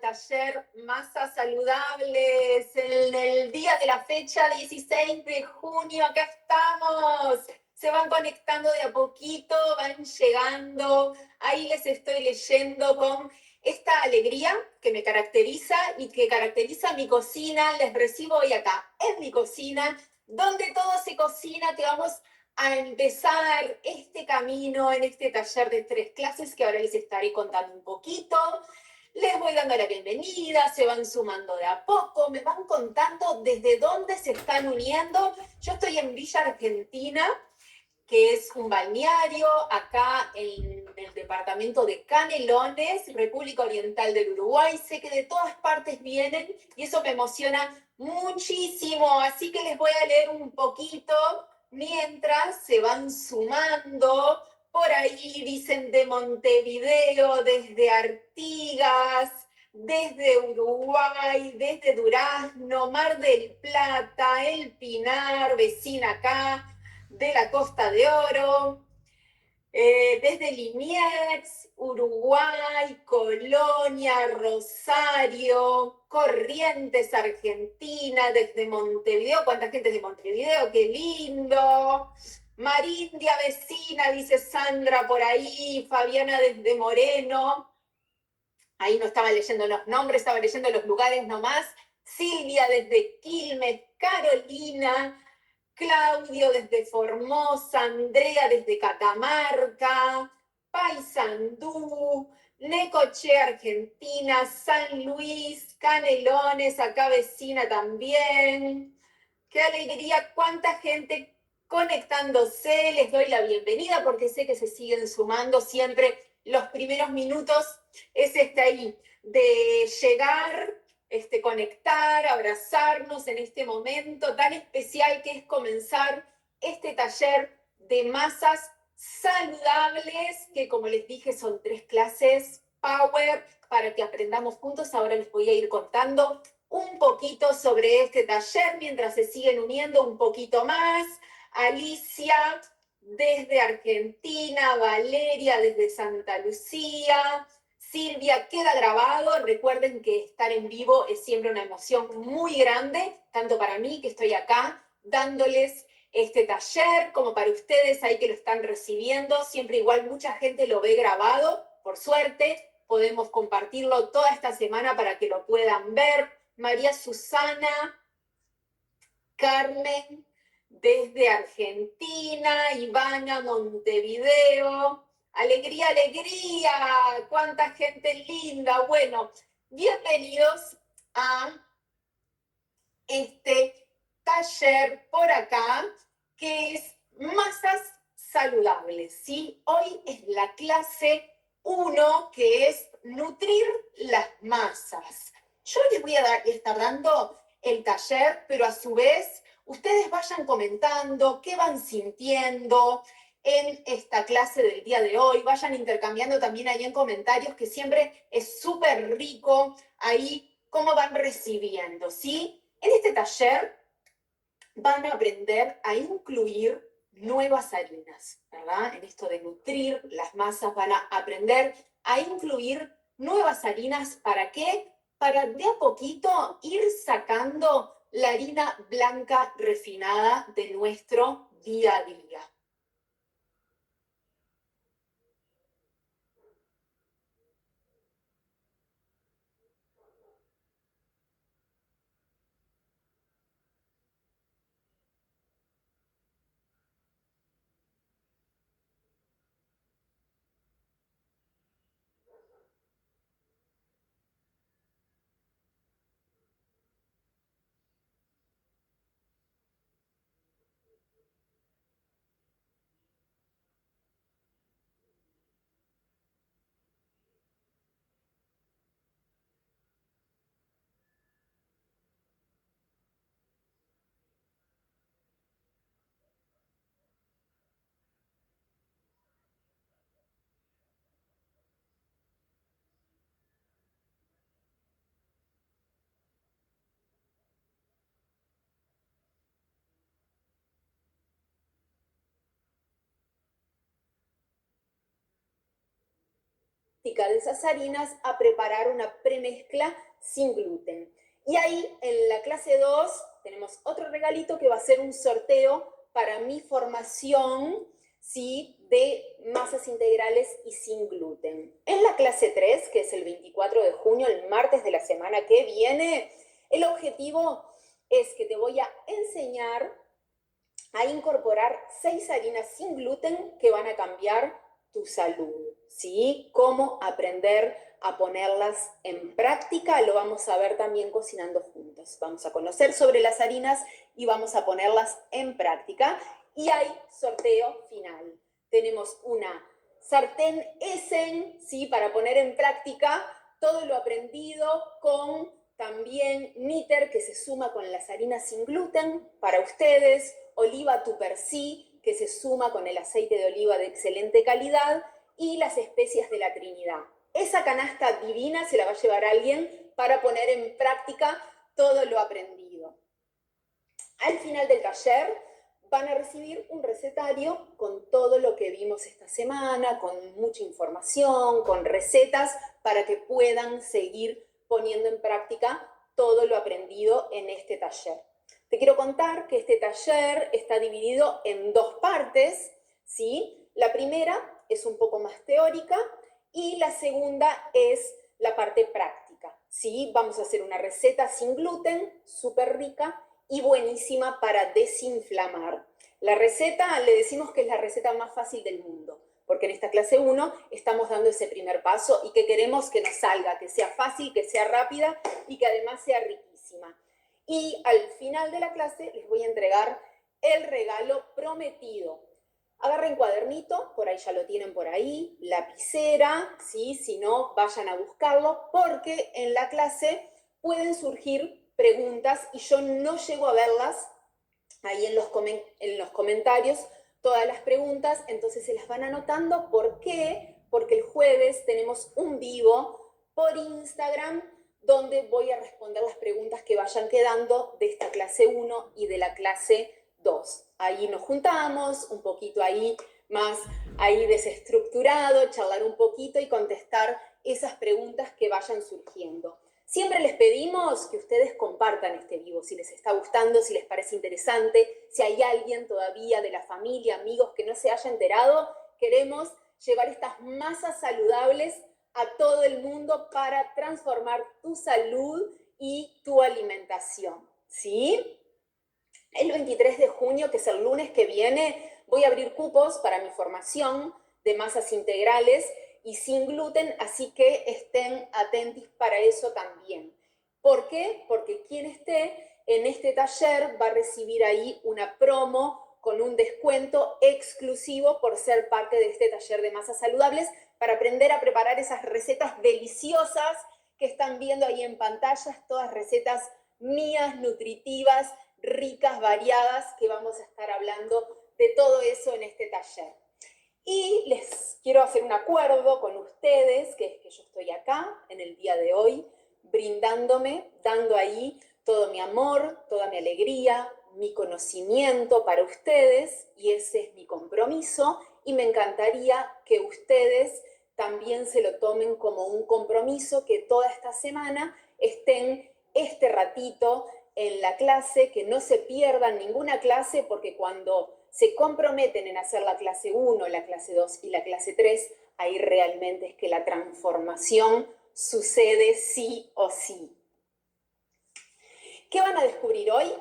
taller Masas Saludables en el día de la fecha 16 de junio. Acá estamos. Se van conectando de a poquito, van llegando. Ahí les estoy leyendo con esta alegría que me caracteriza y que caracteriza mi cocina. Les recibo hoy acá en mi cocina, donde todo se cocina, que vamos a empezar este camino en este taller de 3 clases que ahora les estaré contando un poquito. Les voy dando la bienvenida, se van sumando de a poco, me van contando desde dónde se están uniendo. Yo estoy en Villa Argentina, que es un balneario acá en el departamento de Canelones, República Oriental del Uruguay. Sé que de todas partes vienen y eso me emociona muchísimo, así que les voy a leer un poquito mientras se van sumando. Por ahí dicen de Montevideo, desde Artigas, desde Uruguay, desde Durazno, Mar del Plata, El Pinar, vecina acá, de la Costa de Oro, desde Liniers, Uruguay, Colonia, Rosario, Corrientes, Argentina, desde Montevideo. ¿Cuánta gente es de Montevideo? ¡Qué lindo! Marindia, vecina, dice Sandra por ahí, Fabiana desde Moreno. Ahí no estaba leyendo los nombres, estaba leyendo los lugares nomás. Silvia desde Quilmes, Carolina, Claudio desde Formosa, Andrea desde Catamarca, Paysandú, Necoche, Argentina, San Luis, Canelones, acá vecina también. Qué alegría, cuánta gente conectándose. Les doy la bienvenida porque sé que se siguen sumando siempre. Los primeros minutos es ahí de llegar, conectar, abrazarnos en este momento tan especial que es comenzar este taller de masas saludables, que como les dije son 3 clases Power para que aprendamos juntos. Ahora les voy a ir contando un poquito sobre este taller mientras se siguen uniendo un poquito más. Alicia desde Argentina, Valeria desde Santa Lucía, Silvia, queda grabado. Recuerden que estar en vivo es siempre una emoción muy grande, tanto para mí que estoy acá dándoles este taller, como para ustedes ahí que lo están recibiendo. Siempre igual mucha gente lo ve grabado, por suerte. Podemos compartirlo toda esta semana para que lo puedan ver. María Susana, Carmen desde Argentina, Ivana Montevideo. Alegría, alegría, cuánta gente linda. Bueno, bienvenidos a este taller por acá, que es masas saludables, ¿sí? Hoy es la clase 1, que es nutrir las masas. Yo les voy a estar dando el taller, pero a su vez ustedes vayan comentando qué van sintiendo en esta clase del día de hoy. Vayan intercambiando también ahí en comentarios, que siempre es súper rico ahí cómo van recibiendo, ¿sí? En este taller van a aprender a incluir nuevas harinas, ¿verdad? En esto de nutrir las masas van a aprender a incluir nuevas harinas. ¿Para qué? Para de a poquito ir sacando la harina blanca refinada de nuestro día a día. práctica de esas harinas a preparar una premezcla sin gluten. Y ahí en la clase 2 tenemos otro regalito que va a ser un sorteo para mi formación, ¿sí?, de masas integrales y sin gluten. En la clase 3, que es el 24 de junio, el martes de la semana que viene, el objetivo es que te voy a enseñar a incorporar 6 harinas sin gluten que van a cambiar tu salud, ¿sí? Cómo aprender a ponerlas en práctica, lo vamos a ver también cocinando juntos. Vamos a conocer sobre las harinas y vamos a ponerlas en práctica. Y hay sorteo final. Tenemos una sartén Essen, ¿sí?, para poner en práctica todo lo aprendido con también níter que se suma con las harinas sin gluten para ustedes, oliva tupercí que se suma con el aceite de oliva de excelente calidad y las especias de la Trinidad. Esa canasta divina se la va a llevar alguien para poner en práctica todo lo aprendido. Al final del taller van a recibir un recetario con todo lo que vimos esta semana, con mucha información, con recetas para que puedan seguir poniendo en práctica todo lo aprendido en este taller. Te quiero contar que este taller está dividido en 2 partes, ¿sí? La primera es un poco más teórica y la segunda es la parte práctica, ¿sí? Vamos a hacer una receta sin gluten, súper rica y buenísima para desinflamar. La receta, le decimos que es la receta más fácil del mundo, porque en esta clase 1 estamos dando ese primer paso y que queremos que nos salga, que sea fácil, que sea rápida y que además sea riquísima. Y al final de la clase les voy a entregar el regalo prometido. Agarren cuadernito, por ahí ya lo tienen por ahí, lapicera, ¿sí? Si no, vayan a buscarlo, porque en la clase pueden surgir preguntas y yo no llego a verlas ahí en los comentarios, todas las preguntas, entonces se las van anotando. ¿Por qué? Porque el jueves tenemos un vivo por Instagram donde voy a responder las preguntas que vayan quedando de esta clase 1 y de la clase 2. Ahí nos juntamos, un poquito ahí más ahí desestructurado, charlar un poquito y contestar esas preguntas que vayan surgiendo. Siempre les pedimos que ustedes compartan este vivo, si les está gustando, si les parece interesante, si hay alguien todavía de la familia, amigos que no se haya enterado, queremos llevar estas masas saludables a todo el mundo para transformar tu salud y tu alimentación, ¿sí? El 23 de junio, que es el lunes que viene, voy a abrir cupos para mi formación de masas integrales y sin gluten, así que estén atentos para eso también. ¿Por qué? Porque quien esté en este taller va a recibir ahí una promo con un descuento exclusivo por ser parte de este taller de masas saludables para aprender a preparar esas recetas deliciosas que están viendo ahí en pantallas, todas recetas mías, nutritivas, ricas, variadas, que vamos a estar hablando de todo eso en este taller. Y les quiero hacer un acuerdo con ustedes, que es que yo estoy acá en el día de hoy, brindándome, dando ahí todo mi amor, toda mi alegría, mi conocimiento para ustedes, y ese es mi compromiso, y me encantaría que ustedes también se lo tomen como un compromiso, que toda esta semana estén este ratito en la clase, que no se pierdan ninguna clase, porque cuando se comprometen en hacer la clase 1, la clase 2 y la clase 3, ahí realmente es que la transformación sucede sí o sí. ¿Qué van a descubrir hoy?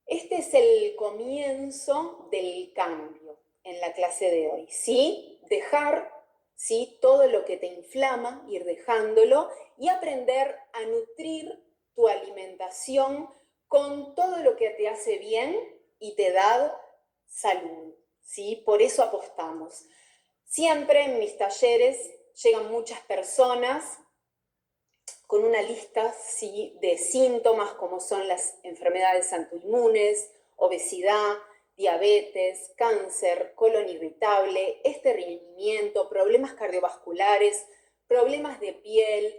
Este es el comienzo del cambio en la clase de hoy, ¿sí? Dejar, ¿sí?, todo lo que te inflama, ir dejándolo y aprender a nutrir tu alimentación con todo lo que te hace bien y te da salud, ¿sí? Por eso apostamos. Siempre en mis talleres llegan muchas personas con una lista, ¿sí?, de síntomas como son las enfermedades autoinmunes, obesidad, diabetes, cáncer, colon irritable, estreñimiento, problemas cardiovasculares, problemas de piel,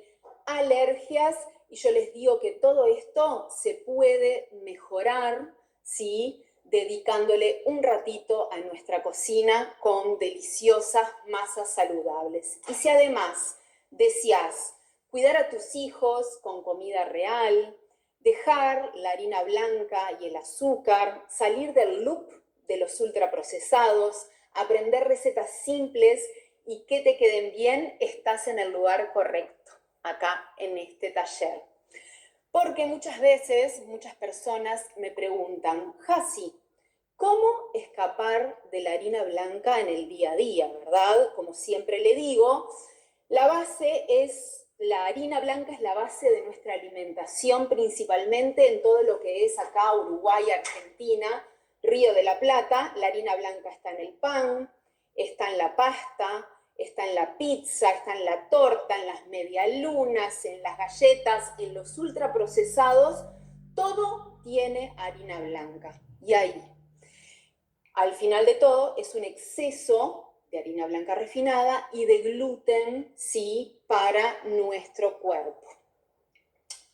alergias, y yo les digo que todo esto se puede mejorar, ¿sí?, dedicándole un ratito a nuestra cocina con deliciosas masas saludables. Y si además deseas cuidar a tus hijos con comida real, dejar la harina blanca y el azúcar, salir del loop de los ultraprocesados, aprender recetas simples y que te queden bien, estás en el lugar correcto, acá en este taller. Porque muchas veces, muchas personas me preguntan, Jasi, ¿cómo escapar de la harina blanca en el día a día, verdad? Como siempre le digo, la harina blanca es la base de nuestra alimentación, principalmente en todo lo que es acá Uruguay, Argentina, Río de la Plata. La harina blanca está en el pan, está en la pasta, está en la pizza, está en la torta, en las medialunas, en las galletas, en los ultraprocesados. Todo tiene harina blanca. Y ahí, al final de todo, es un exceso de harina blanca refinada y de gluten, sí, para nuestro cuerpo.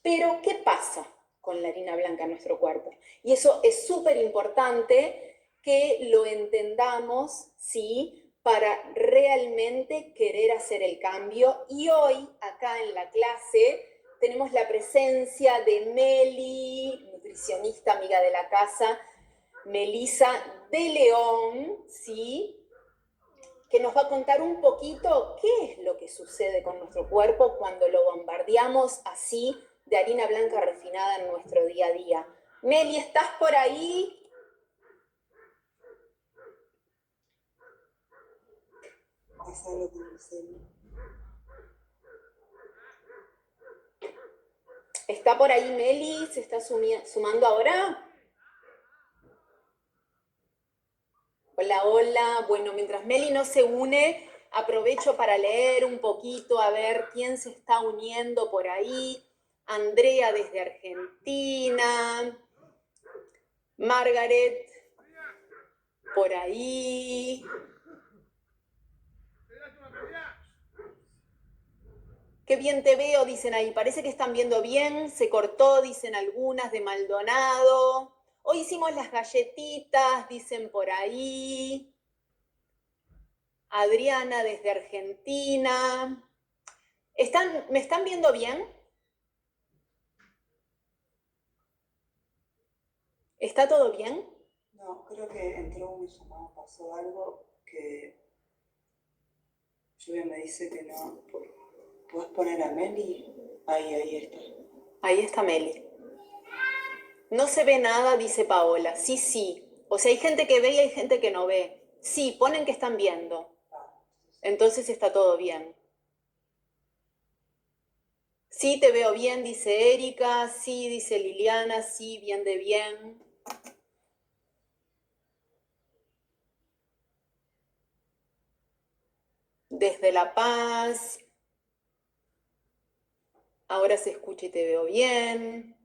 Pero, ¿qué pasa con la harina blanca en nuestro cuerpo? Y eso es súper importante que lo entendamos, sí, para realmente querer hacer el cambio. Y hoy, acá en la clase, tenemos la presencia de Meli, nutricionista, amiga de la casa, Melisa de León, ¿sí? Que nos va a contar un poquito qué es lo que sucede con nuestro cuerpo cuando lo bombardeamos así de harina blanca refinada en nuestro día a día. Meli, ¿estás por ahí? ¿Está por ahí Meli? ¿Se está sumando ahora? Hola, hola. Bueno, mientras Meli no se une, aprovecho para leer un poquito, a ver quién se está uniendo por ahí. Andrea desde Argentina. Margaret por ahí. Qué bien te veo, dicen ahí. Parece que están viendo bien. Se cortó, dicen algunas, de Maldonado. Hoy hicimos las galletitas, dicen por ahí. Adriana desde Argentina. ¿Me están viendo bien? ¿Está todo bien? No, creo que entró un llamado, pasó algo que Lluvia me dice que no. ¿Puedes poner a Meli? Ahí está. Ahí está Meli. No se ve nada, dice Paola. Sí, sí. O sea, hay gente que ve y hay gente que no ve. Sí, ponen que están viendo. Entonces está todo bien. Sí, te veo bien, dice Erika. Sí, dice Liliana. Sí, bien de bien. Desde La Paz. Ahora se escucha y te veo bien.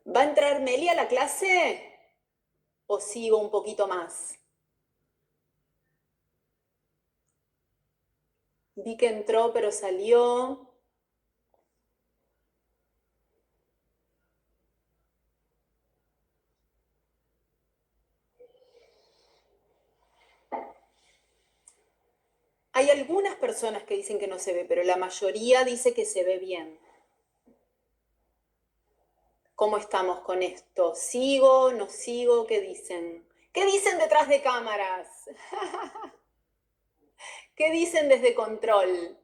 ¿Va a entrar Meli a la clase? ¿O sigo un poquito más? Vi que entró, pero salió. Hay algunas personas que dicen que no se ve, pero la mayoría dice que se ve bien. ¿Cómo estamos con esto? ¿Sigo? ¿No sigo? ¿Qué dicen? ¿Qué dicen detrás de cámaras? ¿Qué dicen desde control?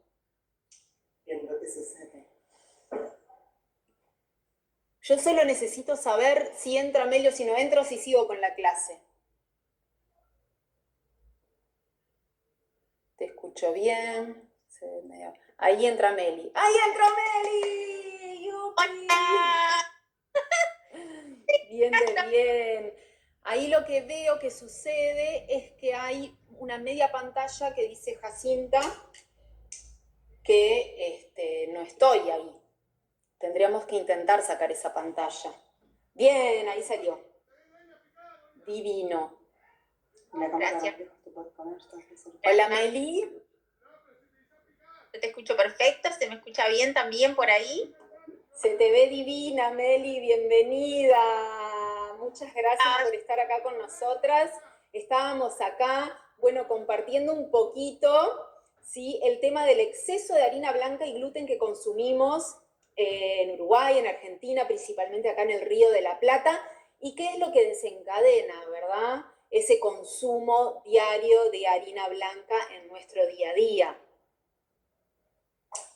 Viendo qué sucede. Yo solo necesito saber si entra Meli o si no entra o si sigo con la clase. Te escucho bien. Ahí entra Meli. ¡Ahí entró Meli! ¡Yupi! Bien de bien. Ahí lo que veo que sucede es que hay una media pantalla que dice Jacinta que no estoy ahí. Tendríamos que intentar sacar esa pantalla. Bien, ahí salió. Divino. Gracias. Hola Meli. Te escucho perfecto, ¿se me escucha bien también por ahí? Se te ve divina, Meli, bienvenida. muchas gracias por estar acá con nosotras. Estábamos acá, bueno, compartiendo un poquito, ¿sí?, el tema del exceso de harina blanca y gluten que consumimos en Uruguay, en Argentina, principalmente acá en el Río de la Plata, y qué es lo que desencadena, ¿verdad?, ese consumo diario de harina blanca en nuestro día a día.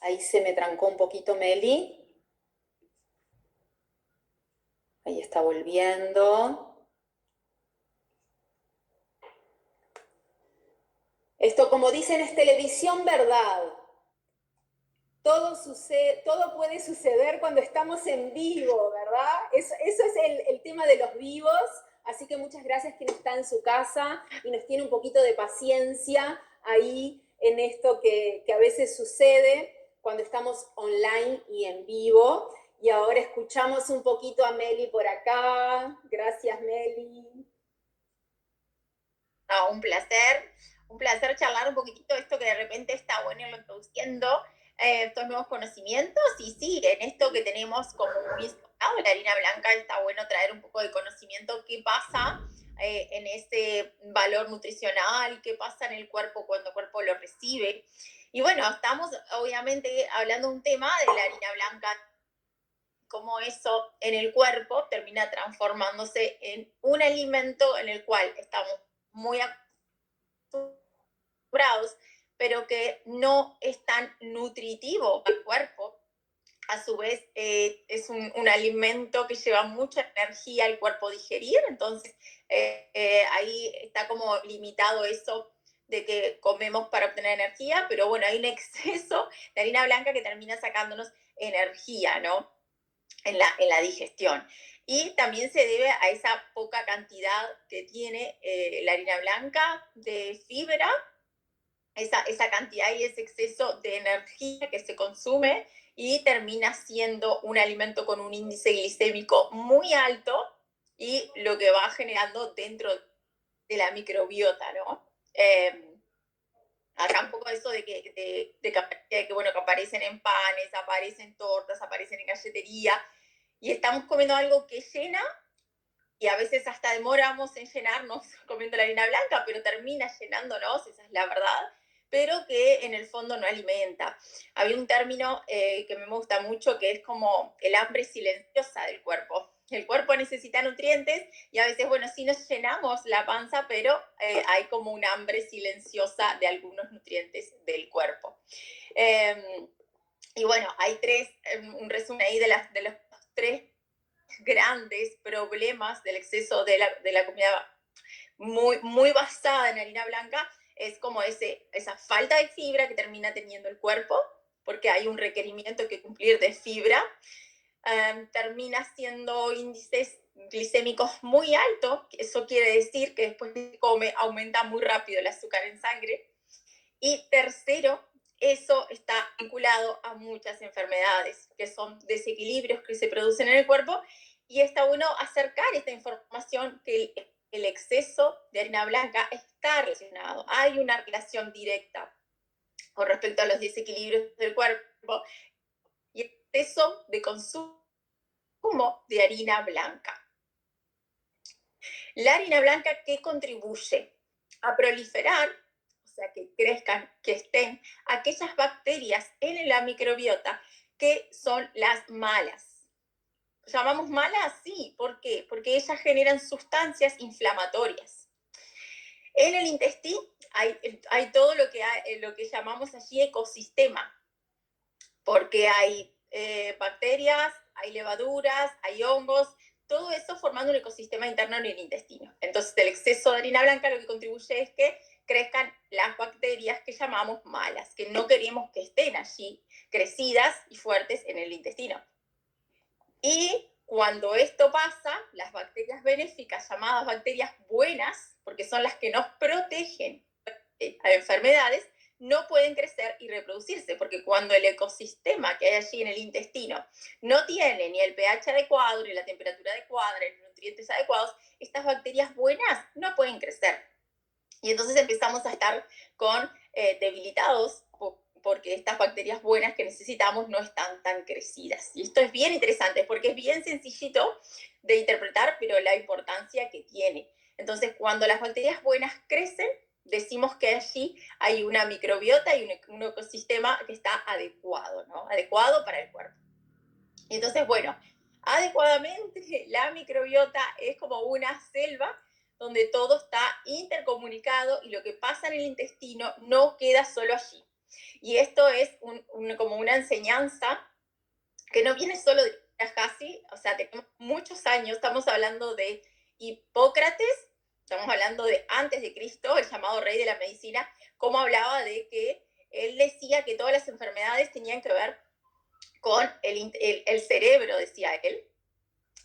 Ahí se me trancó un poquito Meli. Ahí está volviendo. Esto, como dicen, es televisión, ¿verdad? Todo puede suceder cuando estamos en vivo, ¿verdad? Eso es el tema de los vivos. Así que muchas gracias quien está en su casa y nos tiene un poquito de paciencia ahí en esto que a veces sucede cuando estamos online y en vivo. Y ahora escuchamos un poquito a Meli por acá. Gracias, Meli. No, un placer charlar un poquitito de esto que de repente está bueno irlo introduciendo, estos nuevos conocimientos, y sí, en esto que tenemos como muy enfocado la harina blanca, está bueno traer un poco de conocimiento, qué pasa en ese valor nutricional, qué pasa en el cuerpo cuando el cuerpo lo recibe. Y bueno, estamos obviamente hablando de un tema de la harina blanca, cómo eso en el cuerpo termina transformándose en un alimento en el cual estamos muy acostumbrados, pero que no es tan nutritivo para el cuerpo. A su vez, es un alimento que lleva mucha energía al cuerpo digerir, entonces ahí está como limitado eso de que comemos para obtener energía, pero bueno, hay un exceso de harina blanca que termina sacándonos energía, ¿no?, en la digestión. Y también se debe a esa poca cantidad que tiene la harina blanca de fibra, esa cantidad y ese exceso de energía que se consume, y termina siendo un alimento con un índice glicémico muy alto, y lo que va generando dentro de la microbiota, ¿no? Acá un poco eso de que, bueno, que aparecen en panes, aparecen tortas, aparecen en galletería, y estamos comiendo algo que llena, y a veces hasta demoramos en llenarnos comiendo la harina blanca, pero termina llenándonos, esa es la verdad, pero que en el fondo no alimenta. Había un término que me gusta mucho, que es como el hambre silenciosa del cuerpo. El cuerpo necesita nutrientes y a veces, bueno, sí nos llenamos la panza, pero hay como un hambre silenciosa de algunos nutrientes del cuerpo. Y bueno, hay un resumen ahí de los tres grandes problemas del exceso de la comida muy, muy basada en harina blanca. Es como esa falta de fibra que termina teniendo el cuerpo, porque hay un requerimiento que cumplir de fibra. Termina siendo índices glicémicos muy altos, eso quiere decir que después de comer aumenta muy rápido el azúcar en sangre. Y tercero, eso está vinculado a muchas enfermedades, que son desequilibrios que se producen en el cuerpo, y está bueno acercar esta información que el exceso de harina blanca está relacionado. Hay una relación directa con respecto a los desequilibrios del cuerpo y el exceso de consumo de harina blanca. La harina blanca, ¿qué contribuye? A proliferar, o sea, que crezcan, que estén aquellas bacterias en la microbiota que son las malas. ¿Llamamos malas? Sí. ¿Por qué? Porque ellas generan sustancias inflamatorias. En el intestino hay todo lo que llamamos allí ecosistema, porque hay bacterias, hay levaduras, hay hongos, todo eso formando un ecosistema interno en el intestino. Entonces, el exceso de harina blanca lo que contribuye es que crezcan las bacterias que llamamos malas, que no queremos que estén allí crecidas y fuertes en el intestino. Y cuando esto pasa, las bacterias benéficas, llamadas bacterias buenas, porque son las que nos protegen a enfermedades, no pueden crecer y reproducirse, porque cuando el ecosistema que hay allí en el intestino no tiene ni el pH adecuado, ni la temperatura adecuada, ni los nutrientes adecuados, estas bacterias buenas no pueden crecer. Y entonces empezamos a estar con debilitados porque estas bacterias buenas que necesitamos no están tan crecidas. Y esto es bien interesante porque es bien sencillito de interpretar, pero la importancia que tiene. Entonces, cuando las bacterias buenas crecen, decimos que allí hay una microbiota y un ecosistema que está adecuado, ¿no? Adecuado para el cuerpo. Y entonces, bueno, adecuadamente la microbiota es como una selva donde todo está intercomunicado y lo que pasa en el intestino no queda solo allí. Y esto es como una enseñanza que no viene solo de Hassi, o sea, tenemos muchos años, estamos hablando de Hipócrates, estamos hablando de antes de Cristo, el llamado rey de la medicina, como hablaba de que él decía que todas las enfermedades tenían que ver con el cerebro, decía él,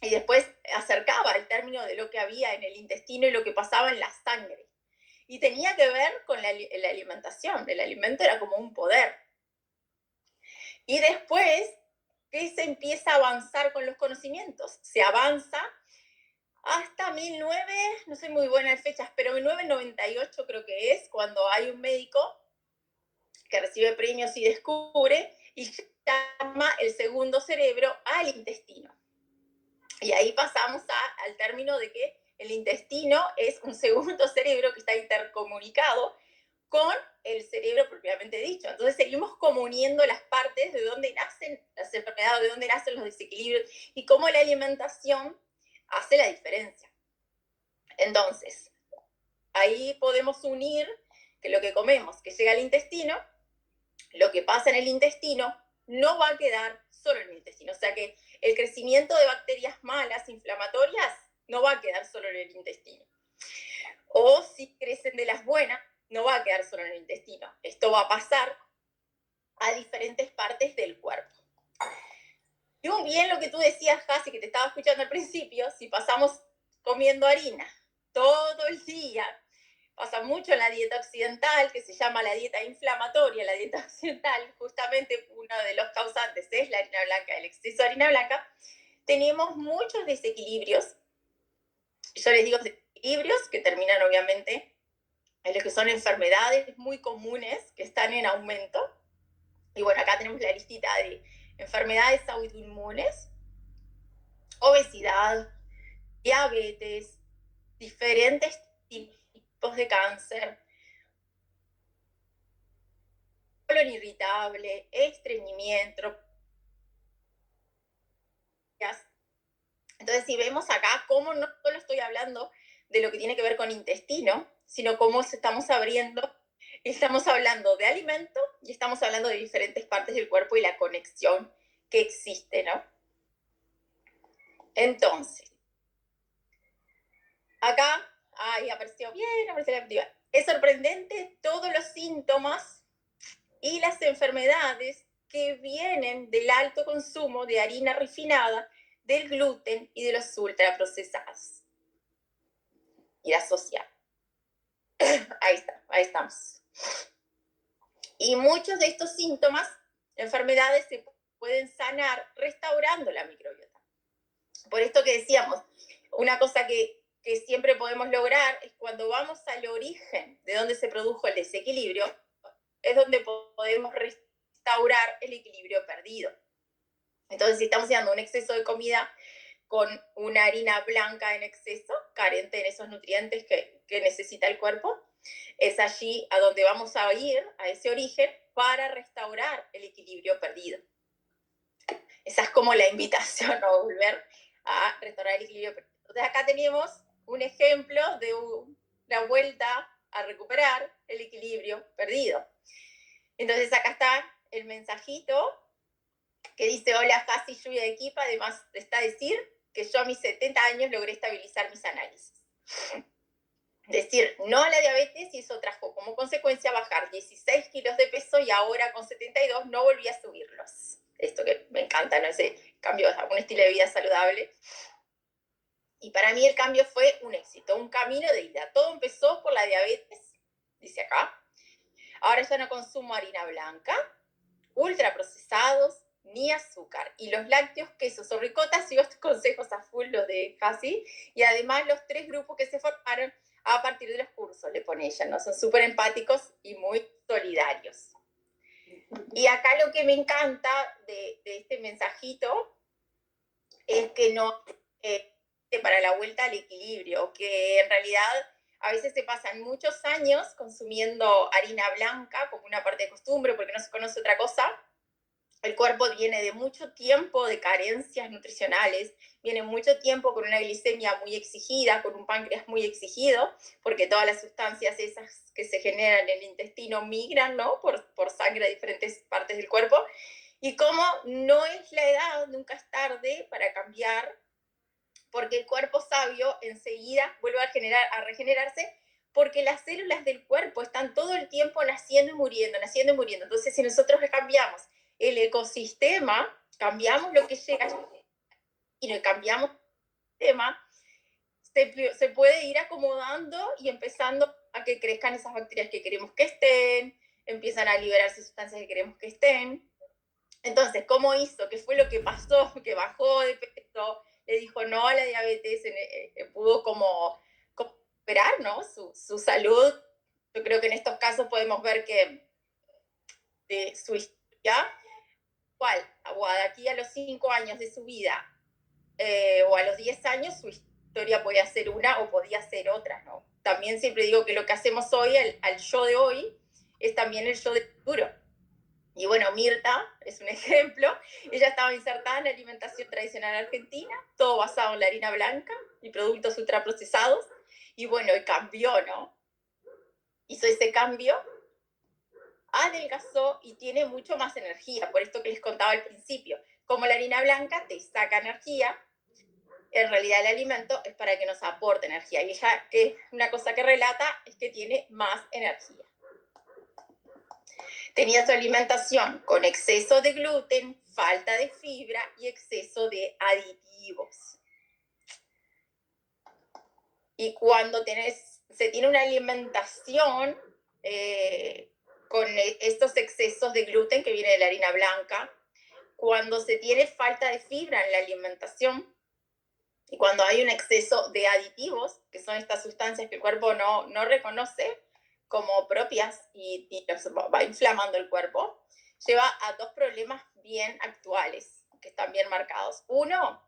y después acercaba el término de lo que había en el intestino y lo que pasaba en la sangre. Y tenía que ver con la alimentación, el alimento era como un poder. Y después que se empieza a avanzar con los conocimientos, se avanza hasta 19, no soy muy buena en fechas, pero 1998 creo que es, cuando hay un médico que recibe premios y descubre y llama el segundo cerebro al intestino. Y ahí pasamos al término de que el intestino es un segundo cerebro que está intercomunicado con el cerebro propiamente dicho. Entonces seguimos como uniendo las partes de dónde nacen las enfermedades, de dónde nacen los desequilibrios y cómo la alimentación hace la diferencia. Entonces, ahí podemos unir que lo que comemos, que llega al intestino, lo que pasa en el intestino no va a quedar solo en el intestino. O sea que el crecimiento de bacterias malas, inflamatorias, no va a quedar solo en el intestino. O si crecen de las buenas, no va a quedar solo en el intestino. Esto va a pasar a diferentes partes del cuerpo. Y muy bien lo que tú decías, Hassi, que te estaba escuchando al principio, si pasamos comiendo harina todo el día, pasa mucho en la dieta occidental, que se llama la dieta inflamatoria, la dieta occidental, justamente uno de los causantes es la harina blanca, el exceso de harina blanca, tenemos muchos desequilibrios. Yo les digo desequilibrios que terminan obviamente en lo que son enfermedades muy comunes que están en aumento. Y bueno, acá tenemos la listita de enfermedades autoinmunes, obesidad, diabetes, diferentes tipos de cáncer, colon irritable, estreñimiento. Entonces, si vemos acá cómo no solo estoy hablando de lo que tiene que ver con intestino, sino cómo estamos abriendo, estamos hablando de alimento y estamos hablando de diferentes partes del cuerpo y la conexión que existe, ¿no? Entonces, acá, ahí apareció bien, apareció la actividad. Es sorprendente todos los síntomas y las enfermedades que vienen del alto consumo de harina refinada, del gluten y de los ultraprocesados. Y asociar. Ahí está, ahí estamos. Y muchos de estos síntomas, enfermedades, se pueden sanar restaurando la microbiota. Por esto que decíamos, una cosa que siempre podemos lograr es cuando vamos al origen de donde se produjo el desequilibrio, es donde podemos restaurar el equilibrio perdido. Entonces, si estamos haciendo un exceso de comida con una harina blanca en exceso, carente en esos nutrientes que necesita el cuerpo, es allí a donde vamos a ir, a ese origen, para restaurar el equilibrio perdido. Esa es como la invitación a volver a restaurar el equilibrio perdido. Entonces acá tenemos un ejemplo de una vuelta a recuperar el equilibrio perdido. Entonces acá está el mensajito que dice: hola, Hassi, lluvia de equipo. Además está decir que yo a mis 70 años logré estabilizar mis análisis. Decir no a la diabetes, y eso trajo como consecuencia bajar 16 kilos de peso y ahora con 72 no volví a subirlos. Esto que me encanta, ¿no? Ese cambio a un estilo de vida saludable. Y para mí el cambio fue un éxito, un camino de ida. Todo empezó por la diabetes, dice acá. Ahora ya no consumo harina blanca, ultraprocesados, ni azúcar. Y los lácteos, quesos o ricotas, sigo estos consejos a full, los de Hassi. Y además los 3 grupos que se formaron a partir de los cursos, le pone ella, ¿no? Son súper empáticos y muy solidarios. Y acá lo que me encanta de este mensajito es que no para la vuelta al equilibrio, que en realidad a veces se pasan muchos años consumiendo harina blanca como una parte de costumbre porque no se conoce otra cosa. El cuerpo viene de mucho tiempo de carencias nutricionales, viene mucho tiempo con una glicemia muy exigida, con un páncreas muy exigido, porque todas las sustancias esas que se generan en el intestino migran, ¿no? por sangre a diferentes partes del cuerpo. Y como no es la edad, nunca es tarde para cambiar, porque el cuerpo sabio enseguida vuelve a regenerarse, porque las células del cuerpo están todo el tiempo naciendo y muriendo, naciendo y muriendo. Entonces, si nosotros cambiamos el ecosistema, cambiamos lo que llega y cambiamos el sistema, se puede ir acomodando y empezando a que crezcan esas bacterias que queremos que estén, empiezan a liberarse sustancias que queremos que estén. Entonces, ¿cómo hizo? ¿Qué fue lo que pasó? Que bajó de peso, le dijo no a la diabetes, pudo como recuperar, ¿no? su salud. Yo creo que en estos casos podemos ver que de su historia, cual de aquí a los 5 años de su vida o a los 10 años, su historia podía ser una o podía ser otra, ¿no? También siempre digo que lo que hacemos hoy, al yo de hoy, es también el yo del futuro. Y bueno, Mirta es un ejemplo. Ella estaba insertada en la alimentación tradicional argentina, todo basado en la harina blanca y productos ultraprocesados. Y bueno, y cambió, ¿no? Hizo ese cambio, adelgazó y tiene mucho más energía, por esto que les contaba al principio. Como la harina blanca te saca energía, en realidad el alimento es para que nos aporte energía. Y ella, que una cosa que relata, es que tiene más energía. Tenía su alimentación con exceso de gluten, falta de fibra y exceso de aditivos. Y cuando se tiene una alimentación con estos excesos de gluten que viene de la harina blanca, cuando se tiene falta de fibra en la alimentación y cuando hay un exceso de aditivos, que son estas sustancias que el cuerpo no reconoce como propias y va inflamando el cuerpo, lleva a 2 problemas bien actuales, que están bien marcados. Uno,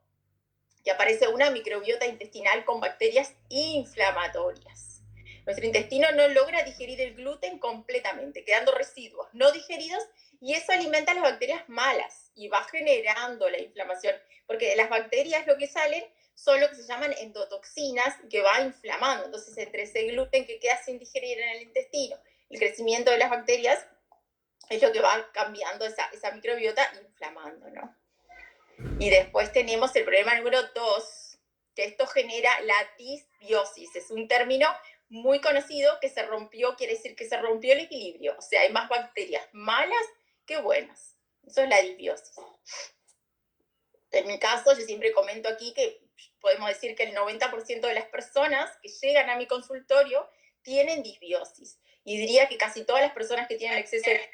que aparece una microbiota intestinal con bacterias inflamatorias. Nuestro intestino no logra digerir el gluten completamente, quedando residuos no digeridos, y eso alimenta a las bacterias malas y va generando la inflamación, porque de las bacterias lo que salen son lo que se llaman endotoxinas, que va inflamando. Entonces, entre ese gluten que queda sin digerir en el intestino, el crecimiento de las bacterias, es lo que va cambiando esa microbiota, inflamando, ¿no? Y después tenemos el problema número 2, que esto genera la disbiosis. Es un término muy conocido que se rompió, quiere decir que se rompió el equilibrio. O sea, hay más bacterias malas que buenas. Eso es la disbiosis. En mi caso, yo siempre comento aquí que podemos decir que el 90% de las personas que llegan a mi consultorio tienen disbiosis. Y diría que casi todas las personas que tienen exceso de...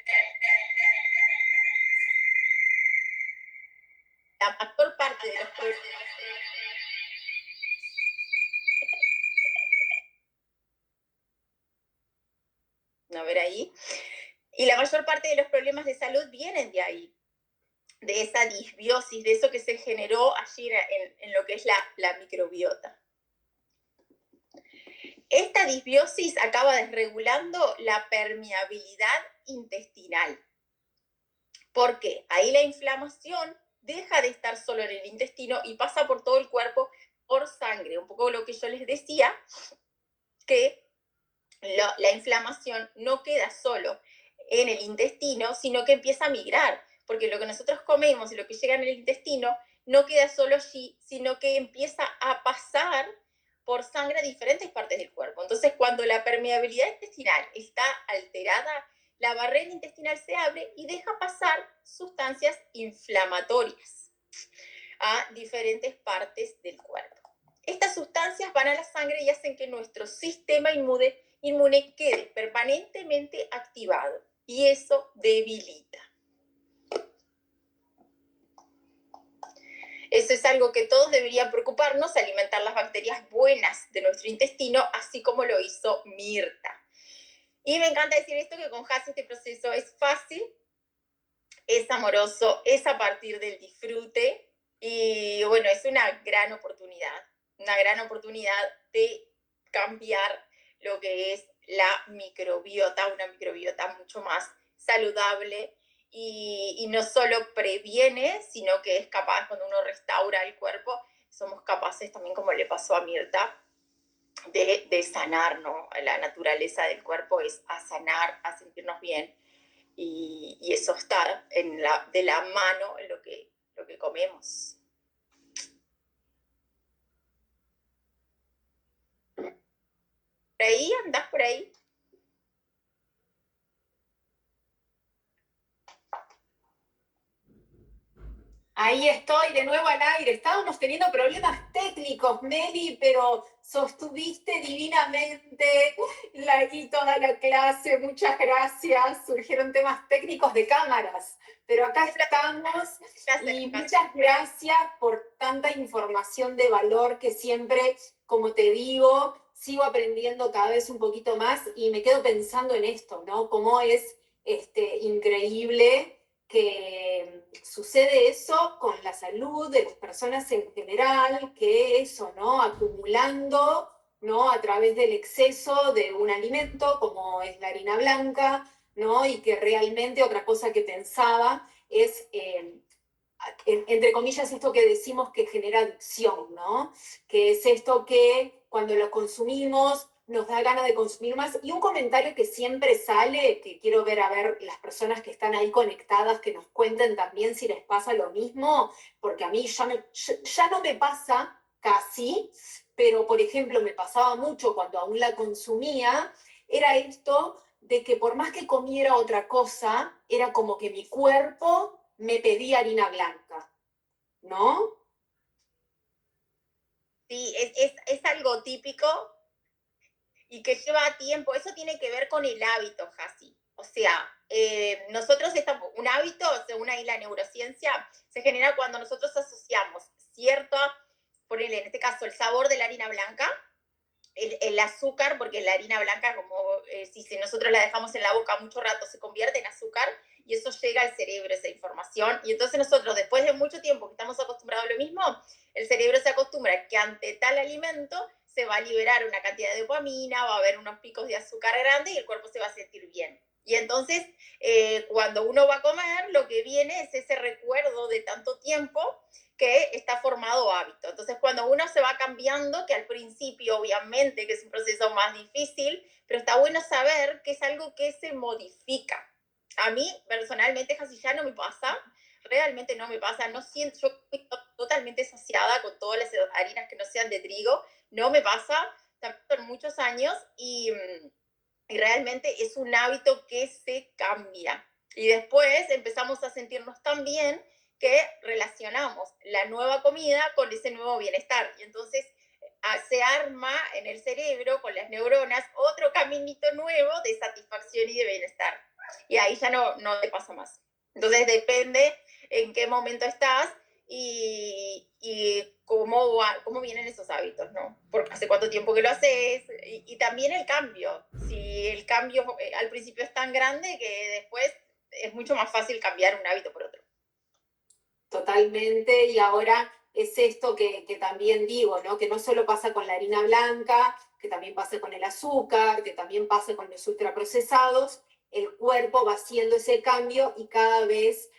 La mayor parte de los problemas... A ver ahí. Y la mayor parte de los problemas de salud vienen de ahí, de esa disbiosis, de eso que se generó allí en lo que es la microbiota. Esta disbiosis acaba desregulando la permeabilidad intestinal. ¿Por qué? Ahí la inflamación deja de estar solo en el intestino y pasa por todo el cuerpo por sangre. Un poco lo que yo les decía, que la inflamación no queda solo en el intestino, sino que empieza a migrar, porque lo que nosotros comemos y lo que llega en el intestino no queda solo allí, sino que empieza a pasar por sangre a diferentes partes del cuerpo. Entonces, cuando la permeabilidad intestinal está alterada, la barrera intestinal se abre y deja pasar sustancias inflamatorias a diferentes partes del cuerpo. Estas sustancias van a la sangre y hacen que nuestro sistema inmune quede permanentemente activado, y eso debilita. Eso es algo que todos deberían preocuparnos, alimentar las bacterias buenas de nuestro intestino, así como lo hizo Mirta. Y me encanta decir esto, que con Hasi este proceso es fácil, es amoroso, es a partir del disfrute y bueno, es una gran oportunidad de cambiar lo que es la microbiota, una microbiota mucho más saludable y no solo previene, sino que es capaz, cuando uno restaura el cuerpo, somos capaces también, como le pasó a Mirta, de sanar, ¿no? La naturaleza del cuerpo es a sanar, a sentirnos bien y eso está de la mano en lo que comemos. ¿Por ahí? ¿Andás por ahí? Ahí estoy de nuevo al aire. Estábamos teniendo problemas técnicos, Meli, pero sostuviste divinamente y toda la clase. Muchas gracias. Surgieron temas técnicos de cámaras, pero acá estamos y muchas gracias por tanta información de valor que siempre, como te digo, sigo aprendiendo cada vez un poquito más y me quedo pensando en esto, ¿no? Cómo es increíble que sucede eso con la salud de las personas en general, que eso, ¿no? Acumulando, ¿no? A través del exceso de un alimento como es la harina blanca, ¿no? Y que realmente otra cosa que pensaba es, entre comillas, esto que decimos que genera adicción, ¿no? Que es esto que cuando lo consumimos nos da ganas de consumir más. Y un comentario que siempre sale, que quiero ver a ver las personas que están ahí conectadas, que nos cuenten también si les pasa lo mismo, porque a mí ya no me pasa casi, pero por ejemplo me pasaba mucho cuando aún la consumía, era esto de que por más que comiera otra cosa, era como que mi cuerpo me pedía harina blanca, ¿no? Sí, es algo típico y que lleva tiempo. Eso tiene que ver con el hábito, Hasi. O sea, nosotros estamos, un hábito, según ahí la neurociencia, se genera cuando nosotros asociamos cierto, ponele en este caso el sabor de la harina blanca, el azúcar, porque la harina blanca, como si nosotros la dejamos en la boca mucho rato, se convierte en azúcar y eso llega al cerebro, esa información. Y entonces nosotros, después de mucho tiempo que estamos acostumbrados a lo mismo, el cerebro se acostumbra que ante tal alimento se va a liberar una cantidad de dopamina, va a haber unos picos de azúcar grandes y el cuerpo se va a sentir bien. Y entonces, cuando uno va a comer, lo que viene es ese recuerdo de tanto tiempo que está formado hábito. Entonces, cuando uno se va cambiando, que al principio obviamente que es un proceso más difícil, pero está bueno saber que es algo que se modifica. A mí, personalmente, casi ya no me pasa, realmente no me pasa, no siento, yo estoy totalmente saciada con todas las harinas que no sean de trigo, no me pasa, también son muchos años y realmente es un hábito que se cambia. Y después empezamos a sentirnos tan bien que relacionamos la nueva comida con ese nuevo bienestar. Y entonces se arma en el cerebro, con las neuronas, otro caminito nuevo de satisfacción y de bienestar. Y ahí ya no te pasa más. Entonces depende en qué momento estás y cómo vienen esos hábitos, ¿no? Porque hace cuánto tiempo que lo haces y también el cambio. Si el cambio al principio es tan grande que después es mucho más fácil cambiar un hábito por otro. Totalmente, y ahora es esto que también digo, ¿no? Que no solo pasa con la harina blanca, que también pasa con el azúcar, que también pasa con los ultraprocesados, el cuerpo va haciendo ese cambio y cada vez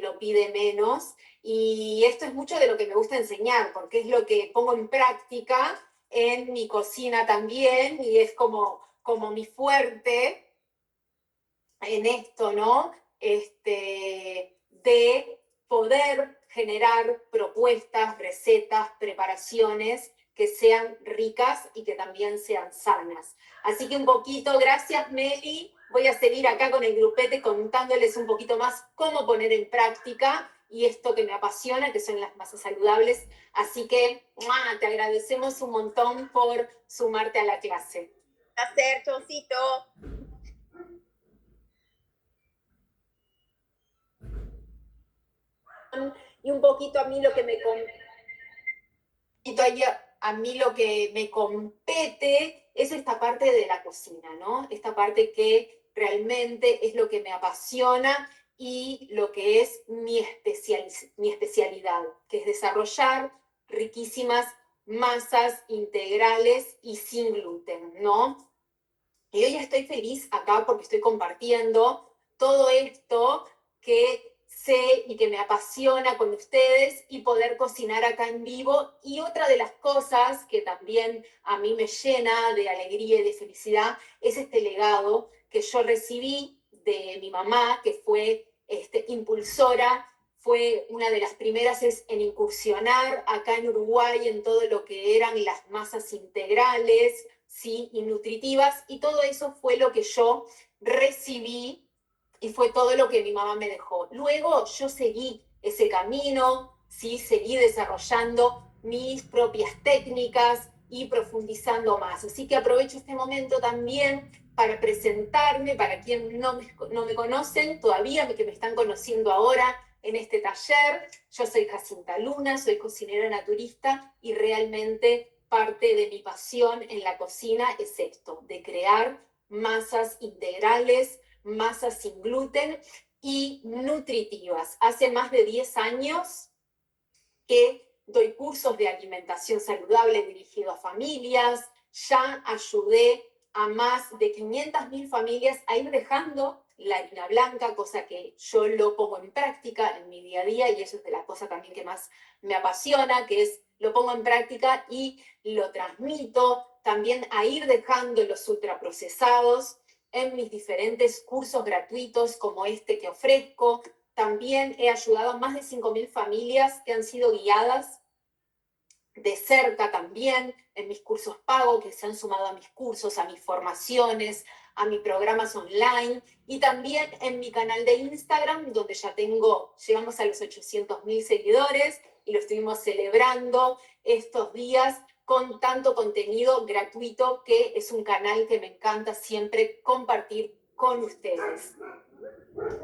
lo pide menos. Y esto es mucho de lo que me gusta enseñar, porque es lo que pongo en práctica en mi cocina también, y es como mi fuerte en esto, ¿no? De poder generar propuestas, recetas, preparaciones que sean ricas y que también sean sanas. Así que un poquito, gracias Meli, voy a seguir acá con el grupete contándoles un poquito más cómo poner en práctica y esto que me apasiona, que son las masas saludables. Así que te agradecemos un montón por sumarte a la clase. Placer, Choncito. Y un poquito a mí lo que me compete es esta parte de la cocina, ¿no? Esta parte que realmente es lo que me apasiona y lo que es mi especialidad, que es desarrollar riquísimas masas integrales y sin gluten, ¿no? Y hoy estoy feliz acá porque estoy compartiendo todo esto que sé y que me apasiona con ustedes y poder cocinar acá en vivo. Y otra de las cosas que también a mí me llena de alegría y de felicidad es este legado que yo recibí de mi mamá, que fue impulsora, fue una de las primeras en incursionar acá en Uruguay en todo lo que eran las masas integrales, ¿sí? Y nutritivas, y todo eso fue lo que yo recibí y fue todo lo que mi mamá me dejó. Luego yo seguí ese camino, ¿sí? Seguí desarrollando mis propias técnicas y profundizando más. Así que aprovecho este momento también para presentarme, para quienes no me conocen todavía, que me están conociendo ahora en este taller. Yo soy Jacinta Luna, soy cocinera naturista y realmente parte de mi pasión en la cocina es esto, de crear masas integrales, masas sin gluten y nutritivas. Hace más de 10 años que doy cursos de alimentación saludable dirigido a familias, ya ayudé a más de 500.000 familias a ir dejando la harina blanca, cosa que yo lo pongo en práctica en mi día a día y eso es de la cosa también que más me apasiona, que es lo pongo en práctica y lo transmito también a ir dejando los ultraprocesados en mis diferentes cursos gratuitos como este que ofrezco. También he ayudado a más de 5.000 familias que han sido guiadas de cerca también en mis cursos pago, que se han sumado a mis cursos, a mis formaciones, a mis programas online y también en mi canal de Instagram, donde ya llegamos a los 800.000 seguidores y lo estuvimos celebrando estos días con tanto contenido gratuito, que es un canal que me encanta siempre compartir con ustedes.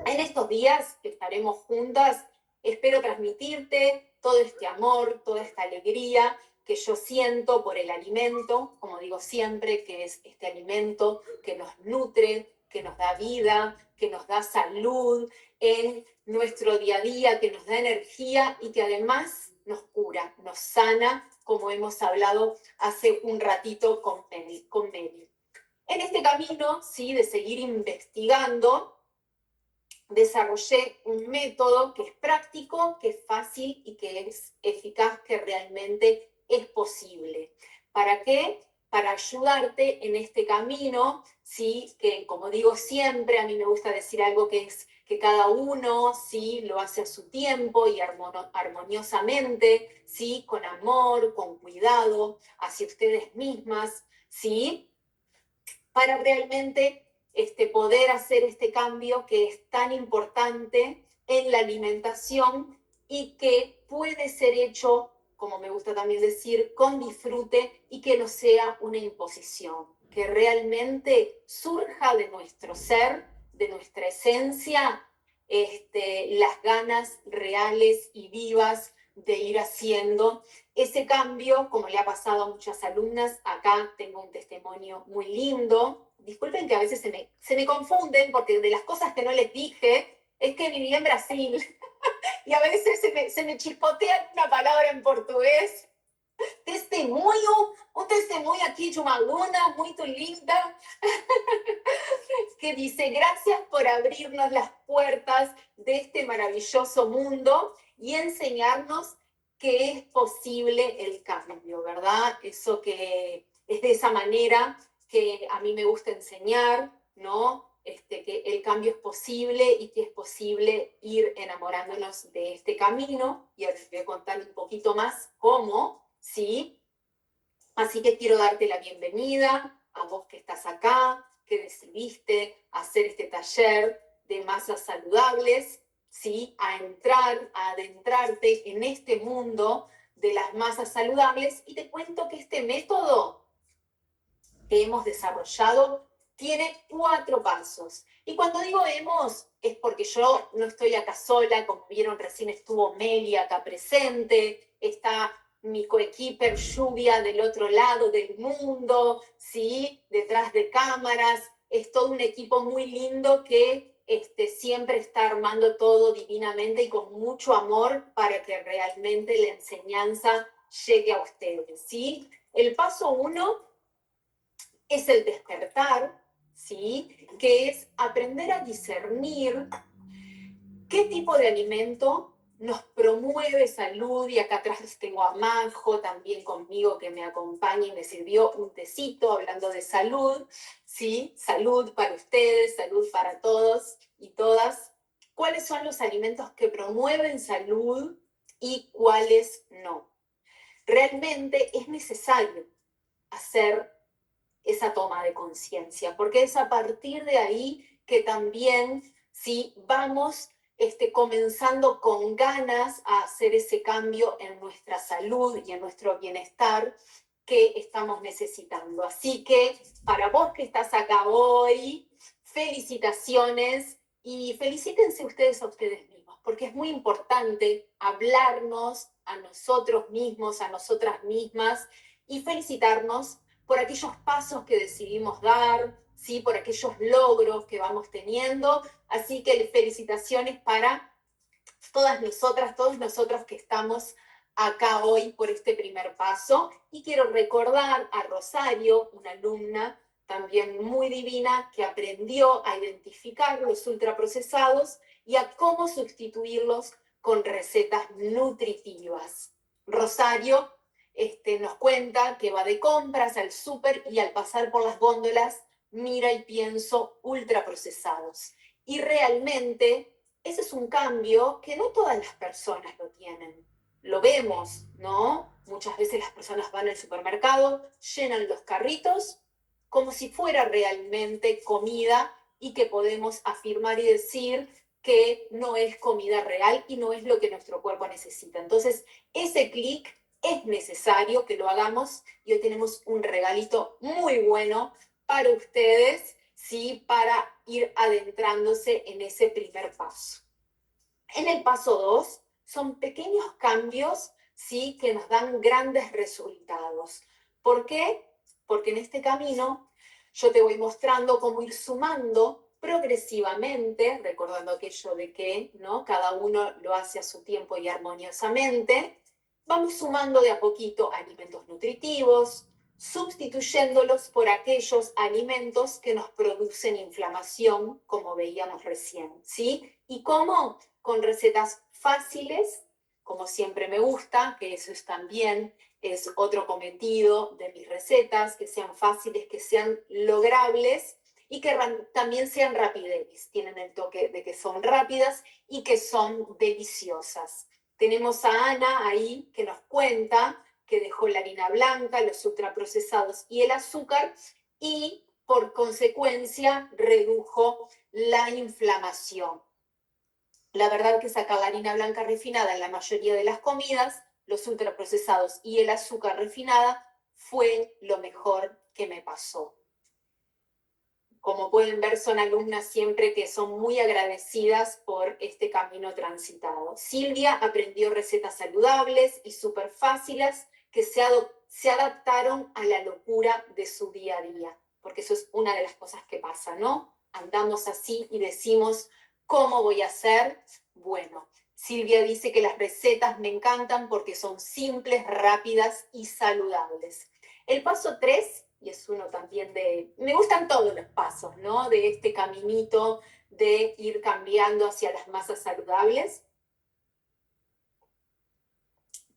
En estos días que estaremos juntas, espero transmitirte todo este amor, toda esta alegría que yo siento por el alimento, como digo siempre, que es este alimento que nos nutre, que nos da vida, que nos da salud en nuestro día a día, que nos da energía y que además nos cura, nos sana, como hemos hablado hace un ratito con Meli. En este camino, sí, de seguir investigando, desarrollé un método que es práctico, que es fácil y que es eficaz, que realmente es posible. ¿Para qué? Para ayudarte en este camino, ¿sí? Que como digo siempre, a mí me gusta decir algo que es que cada uno, ¿sí? Lo hace a su tiempo y armoniosamente, ¿sí? Con amor, con cuidado, hacia ustedes mismas, ¿sí? Para realmente poder hacer este cambio que es tan importante en la alimentación y que puede ser hecho, como me gusta también decir, con disfrute y que no sea una imposición, que realmente surja de nuestro ser, de nuestra esencia, las ganas reales y vivas de ir haciendo ese cambio, como le ha pasado a muchas alumnas. Acá tengo un testimonio muy lindo. Disculpen que a veces se me confunden, porque de las cosas que no les dije es que viví en Brasil y a veces se me chispotea una palabra en portugués. Un testemunho aquí de una aluna muy linda que dice: gracias por abrirnos las puertas de este maravilloso mundo y enseñarnos que es posible el cambio, ¿verdad? Eso que es de esa manera que a mí me gusta enseñar, ¿no? Que el cambio es posible y que es posible ir enamorándonos de este camino. Y ahora les voy a contar un poquito más cómo, ¿sí? Así que quiero darte la bienvenida a vos que estás acá, que decidiste hacer este taller de masas saludables, ¿sí? A adentrarte en este mundo de las masas saludables. Y te cuento que este método que hemos desarrollado tiene 4 pasos. Y cuando digo hemos, es porque yo no estoy acá sola, como vieron recién estuvo Meli acá presente, está mi coequiper Lluvia del otro lado del mundo, ¿sí? Detrás de cámaras. Es todo un equipo muy lindo que siempre está armando todo divinamente y con mucho amor para que realmente la enseñanza llegue a ustedes, ¿sí? El paso 1 es el despertar, ¿sí? Que es aprender a discernir qué tipo de alimento nos promueve salud. Y acá atrás tengo a Majo también conmigo que me acompaña y me sirvió un tecito hablando de salud, ¿sí? Salud para ustedes, salud para todos y todas. ¿Cuáles son los alimentos que promueven salud y cuáles no? Realmente es necesario hacer esa toma de conciencia, porque es a partir de ahí que también, ¿sí? Vamos comenzando con ganas a hacer ese cambio en nuestra salud y en nuestro bienestar que estamos necesitando. Así que para vos que estás acá hoy, felicitaciones y felicítense ustedes a ustedes mismos, porque es muy importante hablarnos a nosotros mismos, a nosotras mismas y felicitarnos por aquellos pasos que decidimos dar, ¿sí? Por aquellos logros que vamos teniendo. Así que felicitaciones para todas nosotras, todos nosotros que estamos acá hoy por este primer paso. Y quiero recordar a Rosario, una alumna también muy divina, que aprendió a identificar los ultraprocesados y a cómo sustituirlos con recetas nutritivas. Rosario nos cuenta que va de compras al súper y al pasar por las góndolas mira el pienso ultraprocesados. Y realmente ese es un cambio que no todas las personas lo tienen. Lo vemos, ¿no? Muchas veces las personas van al supermercado, llenan los carritos como si fuera realmente comida y que podemos afirmar y decir que no es comida real y no es lo que nuestro cuerpo necesita. Entonces, ese clic es necesario que lo hagamos y hoy tenemos un regalito muy bueno para ustedes, ¿sí? Para ir adentrándose en ese primer paso. En el paso 2 son pequeños cambios, ¿sí? Que nos dan grandes resultados. ¿Por qué? Porque en este camino yo te voy mostrando cómo ir sumando progresivamente, recordando aquello de que, ¿no? Cada uno lo hace a su tiempo y armoniosamente. Vamos sumando de a poquito alimentos nutritivos, sustituyéndolos por aquellos alimentos que nos producen inflamación, como veíamos recién, ¿sí? ¿Y cómo? Con recetas fáciles, como siempre me gusta, que eso es también es otro cometido de mis recetas, que sean fáciles, que sean logrables y que también sean rapidez. Tienen el toque de que son rápidas y que son deliciosas. Tenemos a Ana ahí que nos cuenta que dejó la harina blanca, los ultraprocesados y el azúcar y por consecuencia redujo la inflamación. La verdad que sacar la harina blanca refinada en la mayoría de las comidas, los ultraprocesados y el azúcar refinada fue lo mejor que me pasó. Como pueden ver, son alumnas siempre que son muy agradecidas por este camino transitado. Silvia aprendió recetas saludables y súper fáciles que se adaptaron a la locura de su día a día, porque eso es una de las cosas que pasa, ¿no? Andamos así y decimos, ¿cómo voy a hacer? Bueno, Silvia dice que las recetas me encantan porque son simples, rápidas y saludables. El paso 3, y es uno también me gustan todos los pasos, ¿no? De este caminito de ir cambiando hacia las masas saludables.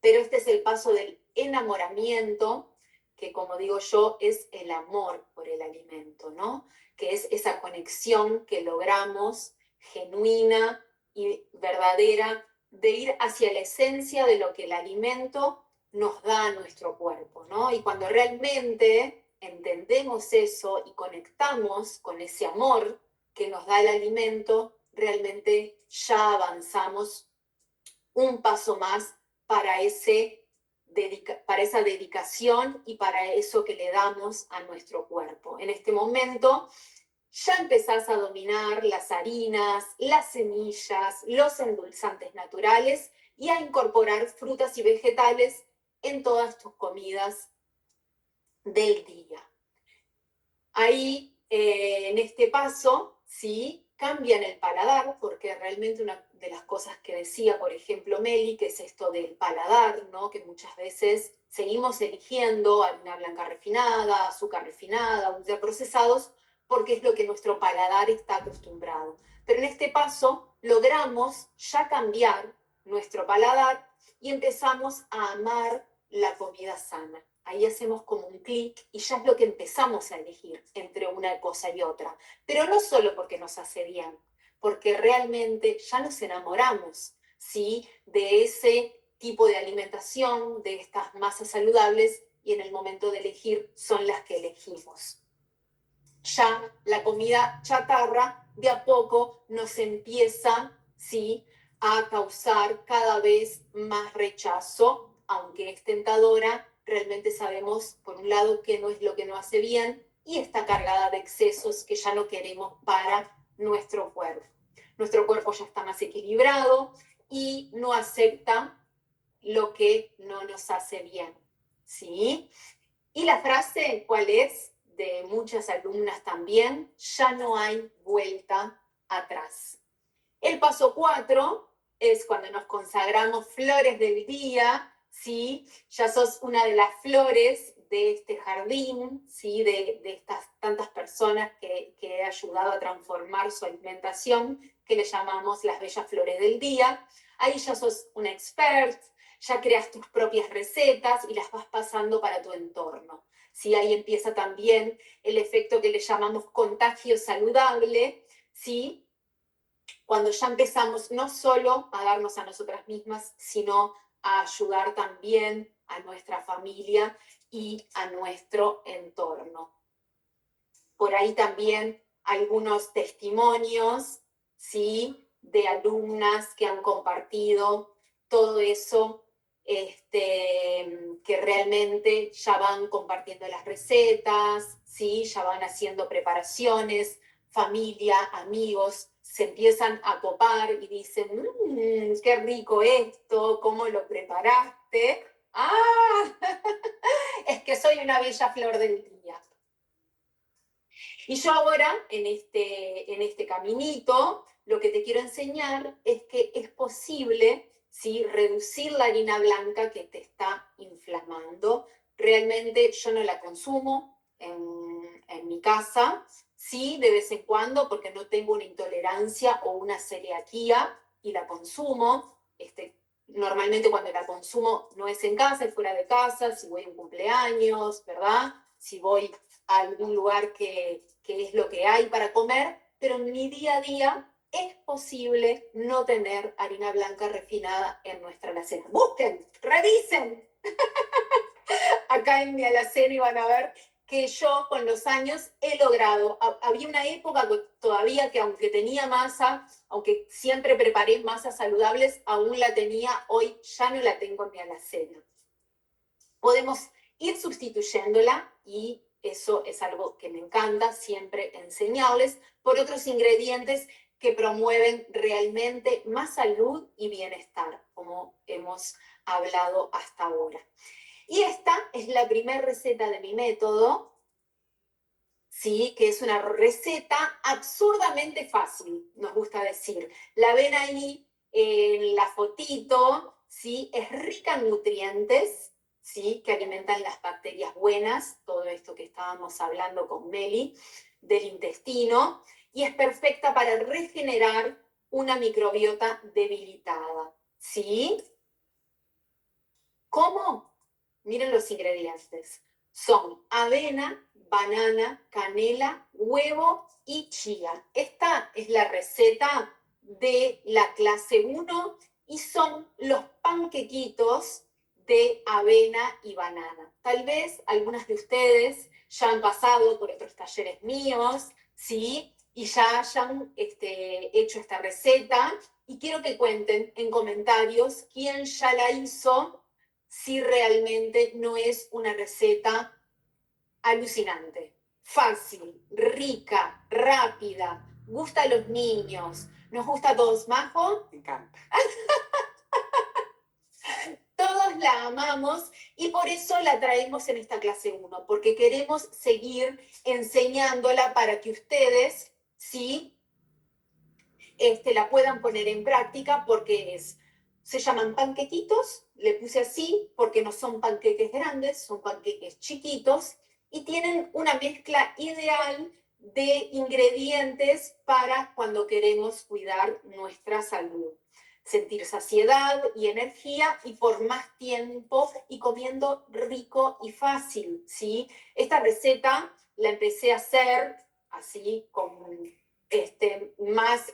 Pero este es el paso del enamoramiento, que como digo yo, es el amor por el alimento, ¿no? Que es esa conexión que logramos, genuina y verdadera, de ir hacia la esencia de lo que el alimento nos da a nuestro cuerpo, ¿no? Y cuando realmente entendemos eso y conectamos con ese amor que nos da el alimento, realmente ya avanzamos un paso más para esa dedicación y para eso que le damos a nuestro cuerpo. En este momento ya empezás a dominar las harinas, las semillas, los endulzantes naturales y a incorporar frutas y vegetales en todas tus comidas del día. Ahí, en este paso, ¿sí? cambian el paladar, porque realmente una de las cosas que decía, por ejemplo, Meli, que es esto del paladar, ¿no? Que muchas veces seguimos eligiendo harina blanca refinada, azúcar refinada, ultraprocesados, porque es lo que nuestro paladar está acostumbrado. Pero en este paso logramos ya cambiar nuestro paladar y empezamos a amar la comida sana. Ahí hacemos como un clic y ya es lo que empezamos a elegir entre una cosa y otra. Pero no solo porque nos hace bien, porque realmente ya nos enamoramos, ¿sí? De ese tipo de alimentación, de estas masas saludables, y en el momento de elegir son las que elegimos. Ya la comida chatarra de a poco nos empieza, ¿sí?, a causar cada vez más rechazo, aunque es tentadora. Realmente sabemos, por un lado, que no es lo que nos hace bien y está cargada de excesos que ya no queremos para nuestro cuerpo. Nuestro cuerpo ya está más equilibrado y no acepta lo que no nos hace bien, ¿sí? Y la frase, ¿cuál es? De muchas alumnas también: ya no hay vuelta atrás. El paso 4 es cuando nos consagramos flores del día, ¿sí? Ya sos una de las flores de este jardín, ¿sí? De estas tantas personas que he ayudado a transformar su alimentación, que le llamamos las bellas flores del día. Ahí ya sos una expert, ya creas tus propias recetas y las vas pasando para tu entorno. ¿Sí? Ahí empieza también el efecto que le llamamos contagio saludable, ¿sí? Cuando ya empezamos no solo a darnos a nosotras mismas, sino a ayudar también a nuestra familia y a nuestro entorno. Por ahí también algunos testimonios, ¿sí?, de alumnas que han compartido todo eso, que realmente ya van compartiendo las recetas, ¿sí?, ya van haciendo preparaciones, familia, amigos, se empiezan a copar y dicen: qué rico esto, ¿cómo lo preparaste? ¡Ah! Es que soy una bella flor del día. Y yo ahora, en este caminito, lo que te quiero enseñar es que es posible, ¿sí?, reducir la harina blanca que te está inflamando. Realmente yo no la consumo en mi casa, sí, de vez en cuando, porque no tengo una intolerancia o una celiaquía y la consumo. Normalmente cuando la consumo no es en casa, es fuera de casa, si voy a un cumpleaños, ¿verdad? Si voy a algún lugar que es lo que hay para comer, pero en mi día a día es posible no tener harina blanca refinada en nuestra alacena. Busquen, revisen acá en mi alacena y van a ver que yo con los años he logrado. Había una época todavía que, aunque tenía masa, aunque siempre preparé masas saludables, aún la tenía. Hoy ya no la tengo en mi alacena. Podemos ir sustituyéndola, y eso es algo que me encanta siempre enseñarles, por otros ingredientes que promueven realmente más salud y bienestar, como hemos hablado hasta ahora. Y esta es la primera receta de mi método, ¿sí?, que es una receta absurdamente fácil, nos gusta decir. La ven ahí en la fotito, ¿sí? Es rica en nutrientes, ¿sí?, que alimentan las bacterias buenas, todo esto que estábamos hablando con Meli, del intestino, y es perfecta para regenerar una microbiota debilitada, ¿sí? ¿Cómo? Miren los ingredientes. Son avena, banana, canela, huevo y chía. Esta es la receta de la clase 1 y son los panquequitos de avena y banana. Tal vez algunas de ustedes ya han pasado por otros talleres míos, ¿sí?, y ya hayan hecho esta receta, y quiero que cuenten en comentarios quién ya la hizo, si realmente no es una receta alucinante, fácil, rica, rápida, gusta a los niños, nos gusta a todos. ¿Majo? Me encanta. Todos la amamos y por eso la traemos en esta clase 1, porque queremos seguir enseñándola para que ustedes, ¿sí?, la puedan poner en práctica porque se llaman panquequitos, le puse así porque no son panqueques grandes, son panqueques chiquitos y tienen una mezcla ideal de ingredientes para cuando queremos cuidar nuestra salud. Sentir saciedad y energía y por más tiempo y comiendo rico y fácil, ¿sí? Esta receta la empecé a hacer así con más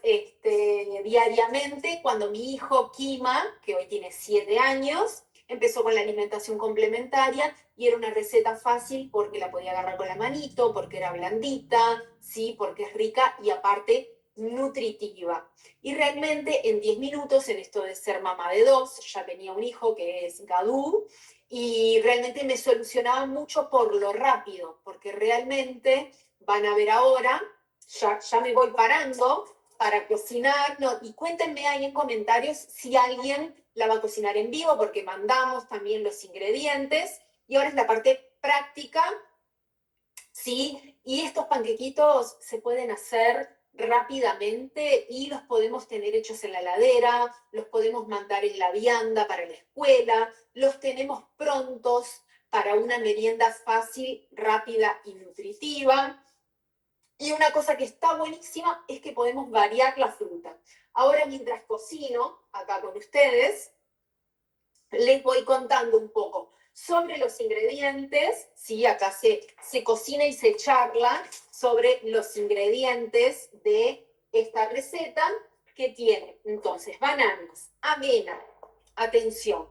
diariamente cuando mi hijo Kima, que hoy tiene 7 años, empezó con la alimentación complementaria y era una receta fácil porque la podía agarrar con la manito, porque era blandita, ¿sí? Porque es rica y aparte nutritiva. Y realmente en 10 minutos, en esto de ser mamá de 2, ya tenía un hijo que es Gadu, y realmente me solucionaba mucho por lo rápido, porque realmente van a ver ahora, ya me voy parando para cocinar, no, y cuéntenme ahí en comentarios si alguien la va a cocinar en vivo, porque mandamos también los ingredientes, y ahora es la parte práctica, ¿sí? Y estos panquequitos se pueden hacer rápidamente y los podemos tener hechos en la heladera, los podemos mandar en la vianda para la escuela, los tenemos prontos para una merienda fácil, rápida y nutritiva. Y una cosa que está buenísima es que podemos variar la fruta. Ahora, mientras cocino acá con ustedes, les voy contando un poco sobre los ingredientes, ¿sí? Acá se cocina y se charla sobre los ingredientes de esta receta que tiene, entonces, bananas, avena, atención,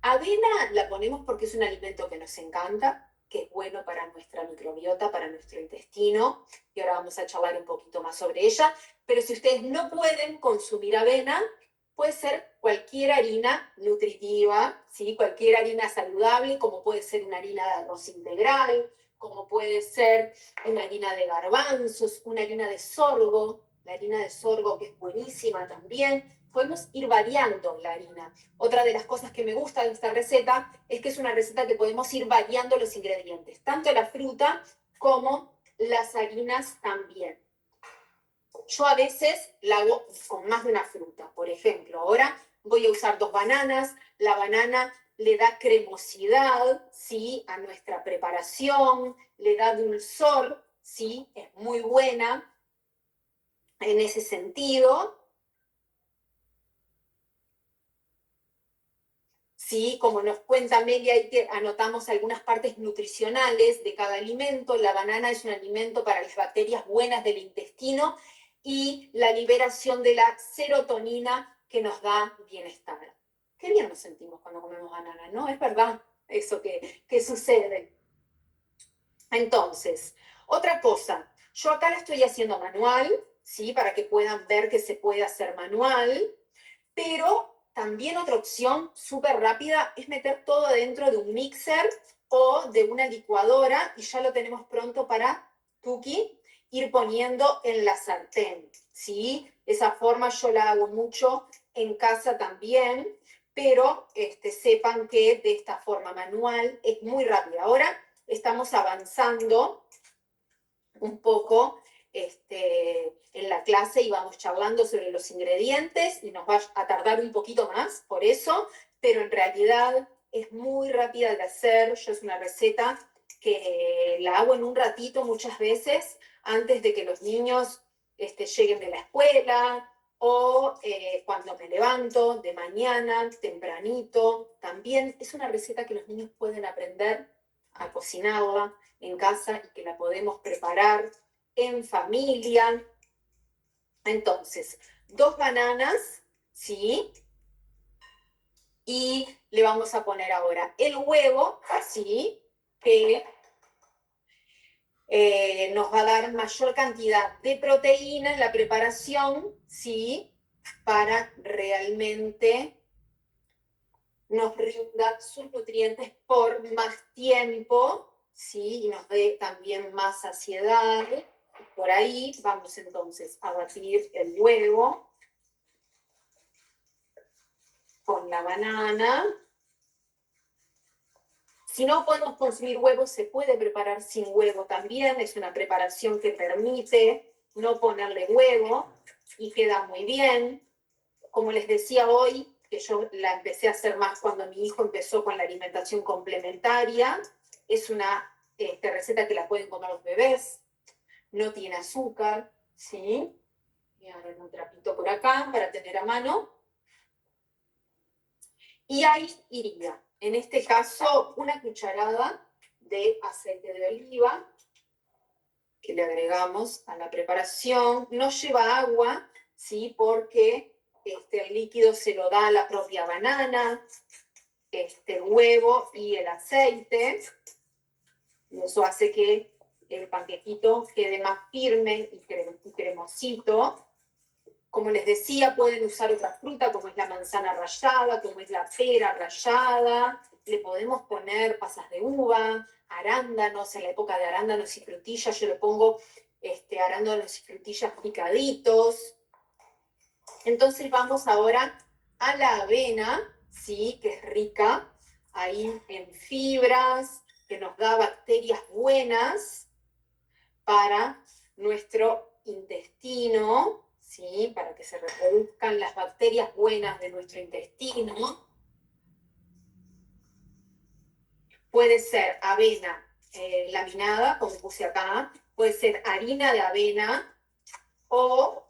avena la ponemos porque es un alimento que nos encanta, que es bueno para nuestra microbiota, para nuestro intestino, y ahora vamos a charlar un poquito más sobre ella, pero si ustedes no pueden consumir avena, puede ser cualquier harina nutritiva, ¿sí? Cualquier harina saludable, como puede ser una harina de arroz integral, como puede ser una harina de garbanzos, una harina de sorgo, la harina de sorgo que es buenísima también. Podemos ir variando la harina. Otra de las cosas que me gusta de esta receta es que es una receta que podemos ir variando los ingredientes, tanto la fruta como las harinas también. Yo a veces la hago con más de una fruta. Por ejemplo, ahora voy a usar 2 bananas. La banana le da cremosidad, ¿sí? A nuestra preparación, le da dulzor, ¿sí? Es muy buena en ese sentido. Sí, como nos cuenta Amelia, ahí que anotamos algunas partes nutricionales de cada alimento. La banana es un alimento para las bacterias buenas del intestino y la liberación de la serotonina que nos da bienestar. Qué bien nos sentimos cuando comemos banana, ¿no? Es verdad eso que sucede. Entonces, otra cosa, yo acá la estoy haciendo manual, ¿sí? Para que puedan ver que se puede hacer manual, pero también otra opción súper rápida es meter todo dentro de un mixer o de una licuadora y ya lo tenemos pronto para Tuki ir poniendo en la sartén, ¿sí? Esa forma yo la hago mucho en casa también, pero sepan que de esta forma manual es muy rápida. Ahora estamos avanzando un poco en la clase y vamos charlando sobre los ingredientes y nos va a tardar un poquito más por eso, pero en realidad es muy rápida de hacer. Yo es una receta que la hago en un ratito muchas veces antes de que los niños lleguen de la escuela o cuando me levanto de mañana, tempranito. También es una receta que los niños pueden aprender a cocinarla en casa y que la podemos preparar en familia. Entonces, 2 bananas, ¿sí? Y le vamos a poner ahora el huevo, así, que nos va a dar mayor cantidad de proteína en la preparación, ¿sí? Para realmente nos rinda sus nutrientes por más tiempo, ¿sí? Y nos dé también más saciedad. Por ahí vamos entonces a batir el huevo con la banana. Si no podemos consumir huevos, se puede preparar sin huevo también. Es una preparación que permite no ponerle huevo, y queda muy bien. Como les decía hoy, que yo la empecé a hacer más cuando mi hijo empezó con la alimentación complementaria, es una receta que la pueden comer los bebés, no tiene azúcar, ¿sí? Voy a agarrar un trapito por acá para tener a mano. Y ahí iría, en este caso, una cucharada de aceite de oliva que le agregamos a la preparación. No lleva agua, ¿sí? Porque el líquido se lo da la propia banana, el huevo y el aceite. Y eso hace que el panquequito quede más firme y cremosito. Como les decía, pueden usar otra fruta como es la manzana rallada, como es la pera rallada. Le podemos poner pasas de uva, arándanos, en la época de arándanos y frutillas yo le pongo arándanos y frutillas picaditos. Entonces vamos ahora a la avena, ¿sí? Que es rica ahí en fibras, que nos da bacterias buenas para nuestro intestino, ¿sí? Para que se reproduzcan las bacterias buenas de nuestro intestino. Puede ser avena laminada, como puse acá, puede ser harina de avena o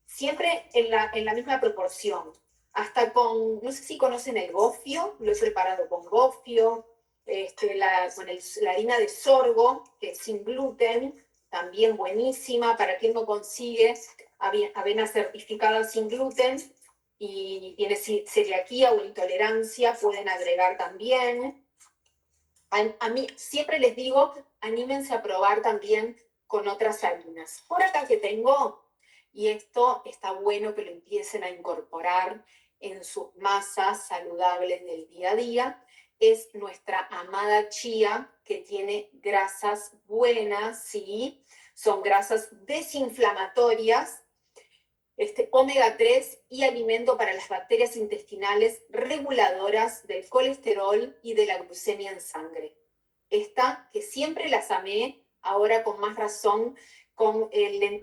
siempre en la misma proporción. Hasta con, no sé si conocen el gofio, lo he preparado con gofio, la harina de sorgo, que es sin gluten, también buenísima, para quien no consigue avena certificada sin gluten y tiene celiaquía o intolerancia, pueden agregar también. A mí siempre les digo, anímense a probar también con otras harinas. Por acá que tengo, y esto está bueno que lo empiecen a incorporar en sus masas saludables del día a día, es nuestra amada chía, que tiene grasas buenas, ¿sí? Son grasas desinflamatorias, omega 3 y alimento para las bacterias intestinales reguladoras del colesterol y de la glucemia en sangre. Esta, que siempre las amé, ahora con más razón, con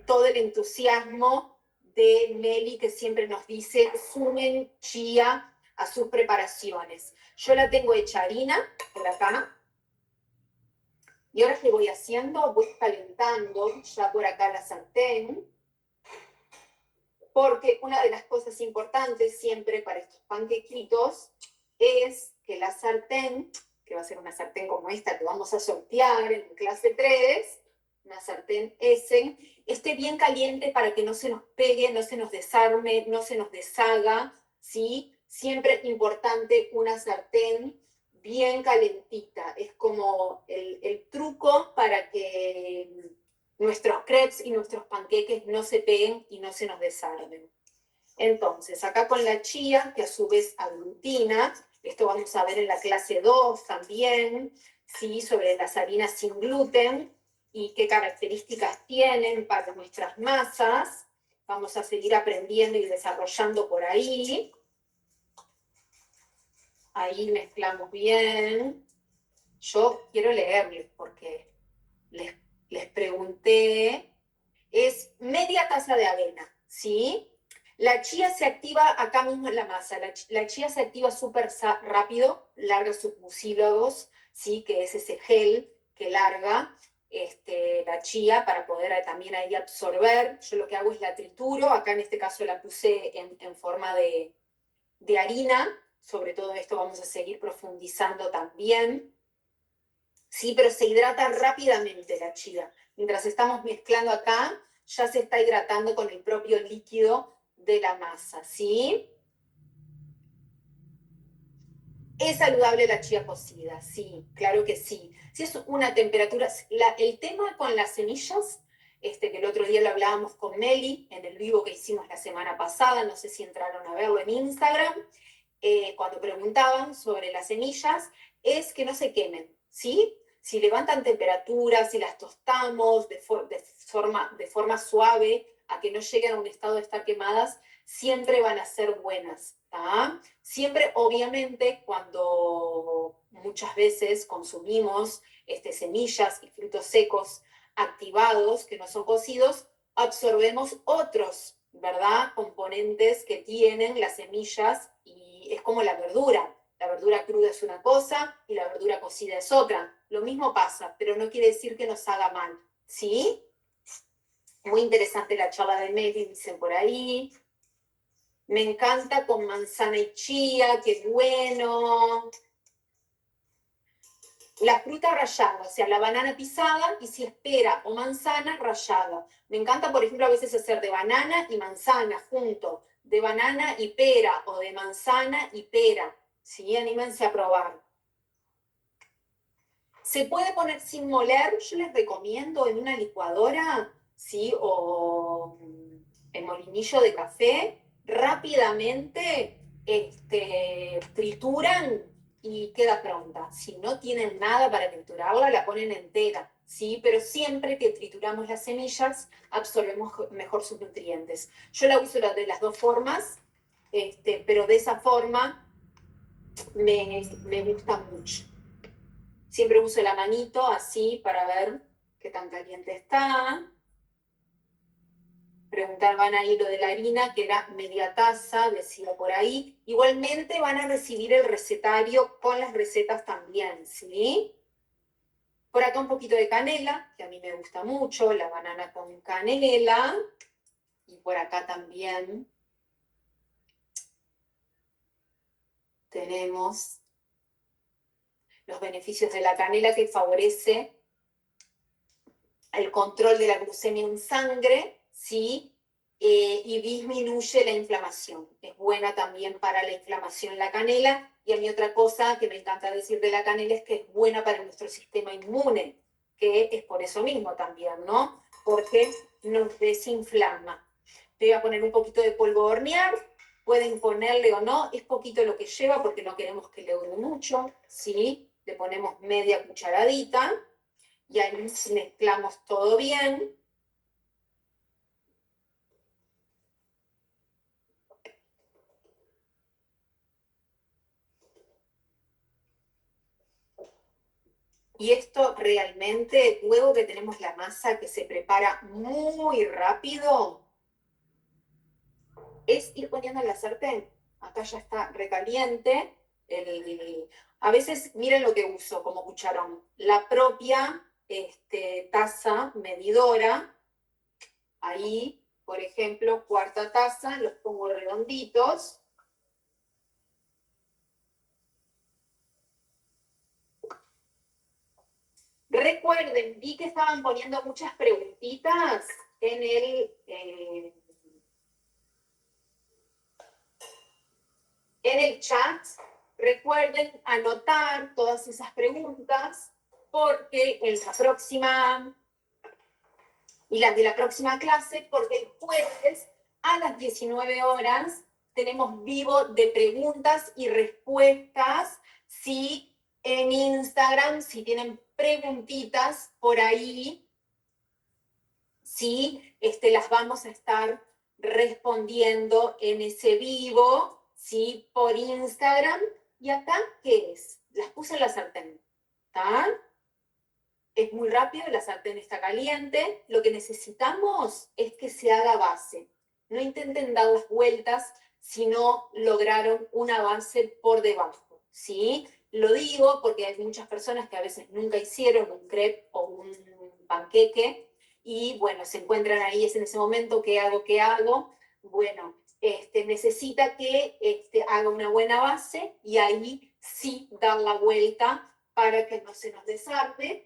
todo el entusiasmo de Meli, que siempre nos dice, sumen chía a sus preparaciones. Yo la tengo hecha harina, por acá, y ahora, ¿qué voy haciendo? Voy calentando ya por acá la sartén, porque una de las cosas importantes siempre para estos panquequitos es que la sartén, que va a ser una sartén como esta que vamos a sortear en clase 3, una sartén S, esté bien caliente para que no se nos pegue, no se nos desarme, no se nos deshaga, ¿sí? Siempre importante una sartén bien calentita, es como el truco para que nuestros crepes y nuestros panqueques no se peguen y no se nos desarmen. Entonces, acá con la chía, que a su vez aglutina, esto vamos a ver en la clase 2 también, ¿sí? Sobre las harinas sin gluten y qué características tienen para nuestras masas. Vamos a seguir aprendiendo y desarrollando por ahí. Ahí mezclamos bien. Yo quiero leerles porque les pregunté. Es media taza de avena, ¿sí? La chía se activa acá mismo en la masa. La chía se activa súper rápido, larga sus mucílagos, ¿sí? Que es ese gel que larga la chía para poder también ahí absorber. Yo lo que hago es la trituro. Acá en este caso la puse en forma de harina. Sobre todo esto vamos a seguir profundizando también. Sí, pero se hidrata rápidamente la chía. Mientras estamos mezclando acá, ya se está hidratando con el propio líquido de la masa, ¿sí? ¿Es saludable la chía cocida? Sí, claro que sí. Si es una temperatura... el tema con las semillas, que el otro día lo hablábamos con Meli, en el vivo que hicimos la semana pasada, no sé si entraron a verlo en Instagram, cuando preguntaban sobre las semillas, es que no se quemen, ¿sí? Si levantan temperaturas, si las tostamos de forma suave, a que no lleguen a un estado de estar quemadas, siempre van a ser buenas, ¿tá? Siempre, obviamente, cuando muchas veces consumimos semillas y frutos secos activados, que no son cocidos, absorbemos otros ¿verdad? Componentes que tienen las semillas y es como la verdura. La verdura cruda es una cosa y la verdura cocida es otra. Lo mismo pasa, pero no quiere decir que nos haga mal, ¿sí? Muy interesante la charla de Mary, dicen por ahí. Me encanta con manzana y chía, qué bueno. La fruta rallada, o sea, la banana pisada y si es pera o manzana, rallada. Me encanta, por ejemplo, a veces hacer de banana y manzana junto, de banana y pera o de manzana y pera. ¿Sí? Anímense a probar. Se puede poner sin moler, yo les recomiendo en una licuadora, ¿sí? O en molinillo de café, rápidamente trituran y queda pronta. Si no tienen nada para triturarla, la ponen entera, ¿sí? Pero siempre que trituramos las semillas, absorbemos mejor sus nutrientes. Yo la uso de las dos formas, pero de esa forma me gusta mucho. Siempre uso la manito así para ver qué tan caliente está. Preguntaban ahí lo de la harina, que era media taza, decía por ahí. Igualmente van a recibir el recetario con las recetas también, ¿sí? Por acá un poquito de canela, que a mí me gusta mucho, la banana con canela. Y por acá también tenemos los beneficios de la canela que favorece el control de la glucemia en sangre, ¿sí? Y disminuye la inflamación. Es buena también para la inflamación la canela. Y a mí otra cosa que me encanta decir de la canela es que es buena para nuestro sistema inmune, que es por eso mismo también, ¿no? Porque nos desinflama. Te voy a poner un poquito de polvo de hornear. Pueden ponerle o no, es poquito lo que lleva porque no queremos que le dure mucho, ¿sí? Le ponemos media cucharadita y ahí mezclamos todo bien. Y esto realmente, luego que tenemos la masa que se prepara muy rápido, es ir poniendo en la sartén. Acá ya está recaliente. A veces, miren lo que uso como cucharón. La propia taza medidora. Ahí, por ejemplo, cuarta taza, los pongo redonditos. Recuerden, vi que estaban poniendo muchas preguntitas en el chat. Recuerden anotar todas esas preguntas porque en la próxima y las de la próxima clase, porque el jueves a las 19 horas tenemos vivo de preguntas y respuestas. Si en Instagram, si tienen preguntitas por ahí, sí, las vamos a estar respondiendo en ese vivo, ¿sí? Por Instagram. ¿Y acá qué es? Las puse en la sartén, ¿está? Es muy rápido, la sartén está caliente. Lo que necesitamos es que se haga base. No intenten dar las vueltas si no lograron una base por debajo, ¿sí? Lo digo porque hay muchas personas que a veces nunca hicieron un crepe o un panqueque y, bueno, se encuentran ahí, es en ese momento, ¿qué hago? ¿Qué hago? Bueno, necesita que haga una buena base y ahí sí dar la vuelta para que no se nos desarme.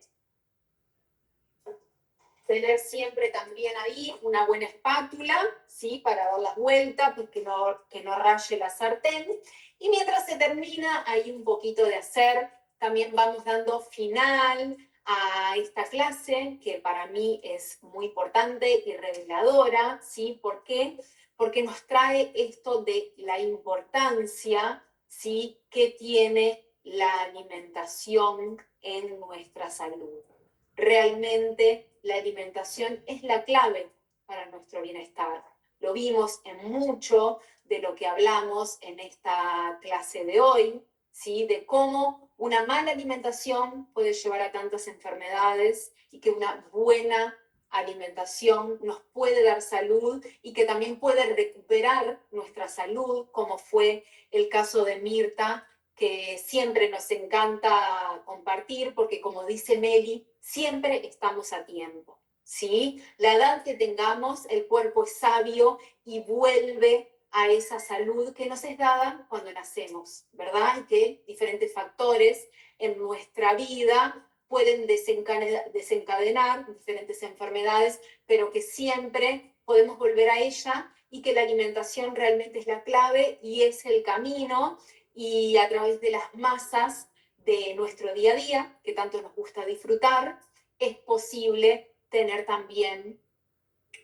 Tener siempre también ahí una buena espátula, ¿sí? Para dar las vueltas, pues que no raye la sartén. Y mientras se termina ahí un poquito de hacer, también vamos dando final a esta clase, que para mí es muy importante y reveladora, ¿sí? ¿Por qué? Porque nos trae esto de la importancia, ¿sí? Que tiene la alimentación en nuestra salud. Realmente la alimentación es la clave para nuestro bienestar. Lo vimos en mucho de lo que hablamos en esta clase de hoy, ¿sí? De cómo una mala alimentación puede llevar a tantas enfermedades y que una buena alimentación nos puede dar salud y que también puede recuperar nuestra salud, como fue el caso de Mirta, que siempre nos encanta compartir, porque como dice Meli, siempre estamos a tiempo, ¿sí? La edad que tengamos, el cuerpo es sabio y vuelve a esa salud que nos es dada cuando nacemos, ¿verdad? Y que diferentes factores en nuestra vida pueden desencadenar diferentes enfermedades, pero que siempre podemos volver a ella y que la alimentación realmente es la clave y es el camino, y a través de las masas de nuestro día a día, que tanto nos gusta disfrutar, es posible tener también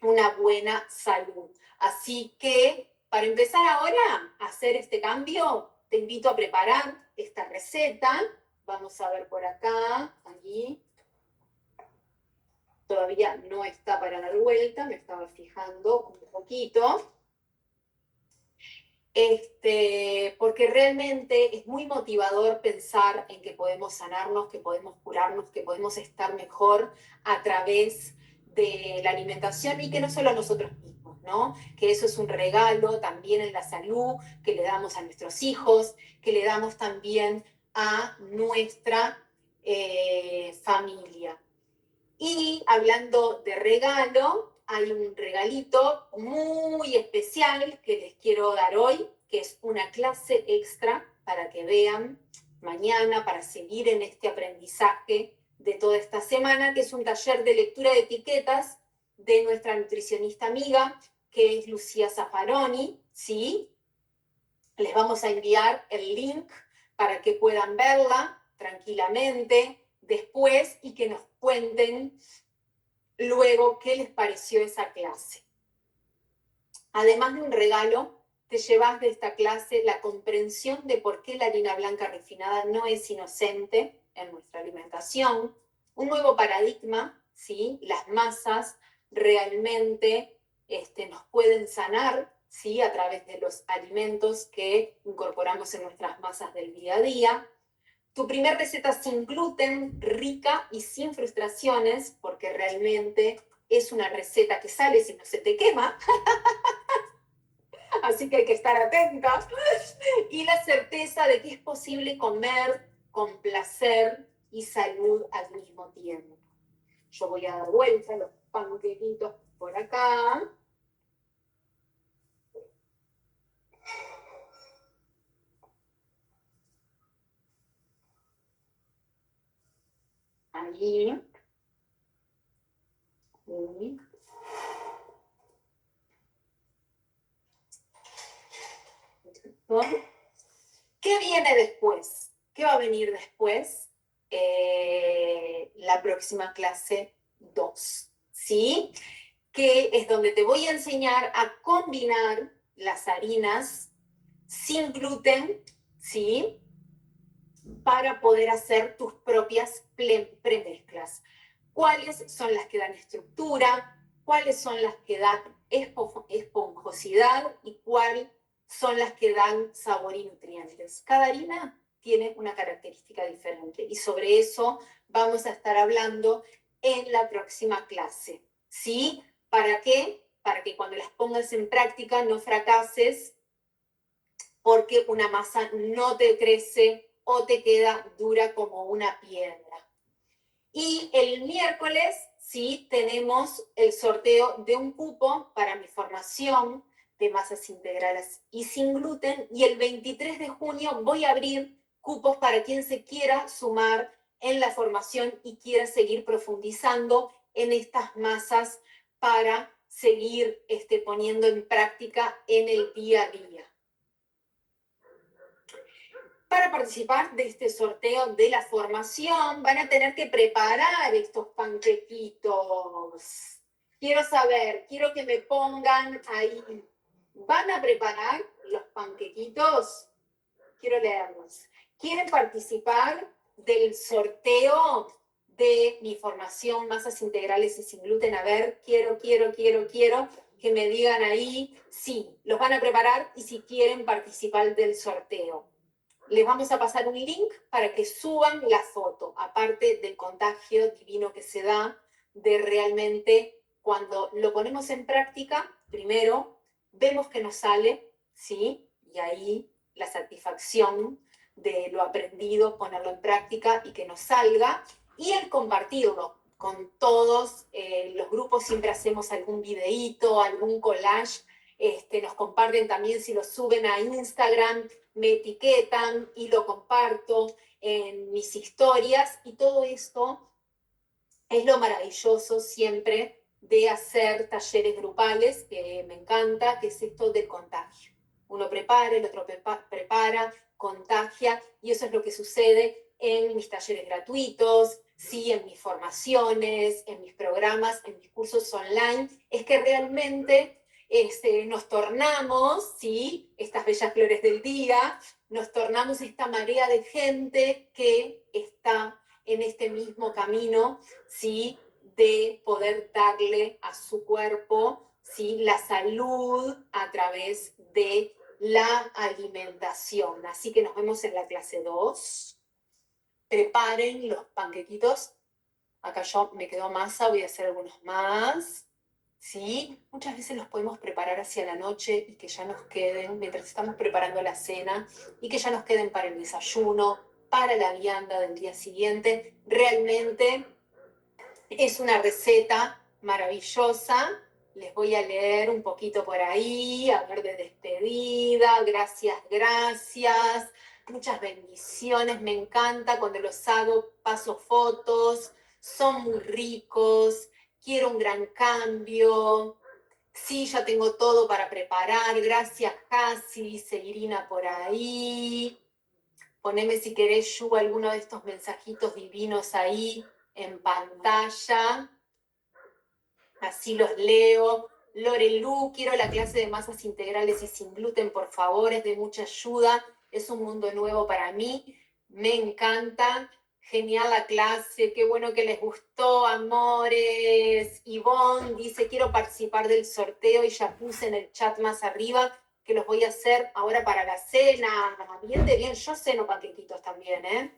una buena salud. Así que para empezar ahora a hacer este cambio, te invito a preparar esta receta. Vamos a ver por acá, allí. Todavía no está para dar vuelta, me estaba fijando un poquito. Porque realmente es muy motivador pensar en que podemos sanarnos, que podemos curarnos, que podemos estar mejor a través de la alimentación, y que no solo a nosotros mismos, ¿no? Que eso es un regalo también en la salud que le damos a nuestros hijos, que le damos también a nuestra familia. Y hablando de regalo, hay un regalito muy especial que les quiero dar hoy, que es una clase extra para que vean mañana, para seguir en este aprendizaje de toda esta semana, que es un taller de lectura de etiquetas de nuestra nutricionista amiga, que es Lucía Zaffaroni, ¿sí? Les vamos a enviar el link para que puedan verla tranquilamente después y que nos cuenten luego qué les pareció esa clase. Además de un regalo, te llevas de esta clase la comprensión de por qué la harina blanca refinada no es inocente en nuestra alimentación, un nuevo paradigma, ¿sí? Las masas realmente nos pueden sanar, ¿sí? A través de los alimentos que incorporamos en nuestras masas del día a día. Tu primer receta sin gluten, rica y sin frustraciones, porque realmente es una receta que sale si no se te quema, así que hay que estar atentas. Y la certeza de que es posible comer con placer y salud al mismo tiempo. Yo voy a dar vuelta los panquequitos por acá. Ahí. Ahí. ¿Qué viene después? ¿Qué va a venir después? La próxima clase 2, ¿sí? Que es donde te voy a enseñar a combinar las harinas sin gluten, ¿sí? Para poder hacer tus propias premezclas. ¿Cuáles son las que dan estructura? ¿Cuáles son las que dan esponjosidad? ¿Y cuáles son las que dan sabor y nutrientes? Cada harina tiene una característica diferente y sobre eso vamos a estar hablando en la próxima clase, ¿sí? ¿Para qué? Para que cuando las pongas en práctica no fracases porque una masa no te crece o te queda dura como una piedra. Y el miércoles, sí, tenemos el sorteo de un cupo para mi formación de masas integrales y sin gluten, y el 23 de junio voy a abrir cupos para quien se quiera sumar en la formación y quiera seguir profundizando en estas masas para seguir poniendo en práctica en el día a día. Para participar de este sorteo de la formación, van a tener que preparar estos panquequitos. Quiero saber, quiero que me pongan ahí. ¿Van a preparar los panquequitos? Quiero leerlos. ¿Quieren participar del sorteo de mi formación Masas Integrales y Sin Gluten? A ver, quiero que me digan ahí sí, los van a preparar y si quieren participar del sorteo. Les vamos a pasar un link para que suban la foto, aparte del contagio divino que se da de realmente cuando lo ponemos en práctica, primero vemos que nos sale, ¿sí? Y ahí la satisfacción de lo aprendido, ponerlo en práctica y que nos salga, y el compartirlo con todos los grupos. Siempre hacemos algún videíto, algún collage, nos comparten también si lo suben a Instagram, me etiquetan y lo comparto en mis historias, y todo esto es lo maravilloso siempre de hacer talleres grupales, que me encanta, que es esto del contagio. Uno prepara, el otro prepara, contagia, y eso es lo que sucede en mis talleres gratuitos, ¿sí? En mis formaciones, en mis programas, en mis cursos online, es que realmente nos tornamos, ¿sí? Estas bellas flores del día, nos tornamos esta marea de gente que está en este mismo camino, ¿sí? De poder darle a su cuerpo, ¿sí? La salud a través de la alimentación. Así que nos vemos en la clase 2. Preparen los panquequitos. Acá yo me quedó masa, voy a hacer algunos más. ¿Sí? Muchas veces los podemos preparar hacia la noche y que ya nos queden, mientras estamos preparando la cena, y que ya nos queden para el desayuno, para la vianda del día siguiente. Realmente es una receta maravillosa. Les voy a leer un poquito por ahí, a ver, de despedida. Gracias, gracias. Muchas bendiciones. Me encanta cuando los hago, paso fotos. Son muy ricos. Quiero un gran cambio. Sí, ya tengo todo para preparar. Gracias, Casi, dice Irina por ahí. Poneme si querés, Yu, alguno de estos mensajitos divinos ahí en pantalla. Así los leo. Lorelu, quiero la clase de masas integrales y sin gluten, por favor, es de mucha ayuda. Es un mundo nuevo para mí. Me encanta. Genial la clase, qué bueno que les gustó, amores. Yvonne dice, quiero participar del sorteo, y ya puse en el chat más arriba que los voy a hacer ahora para la cena. Bien de bien, yo ceno panquequitos también, ¿eh?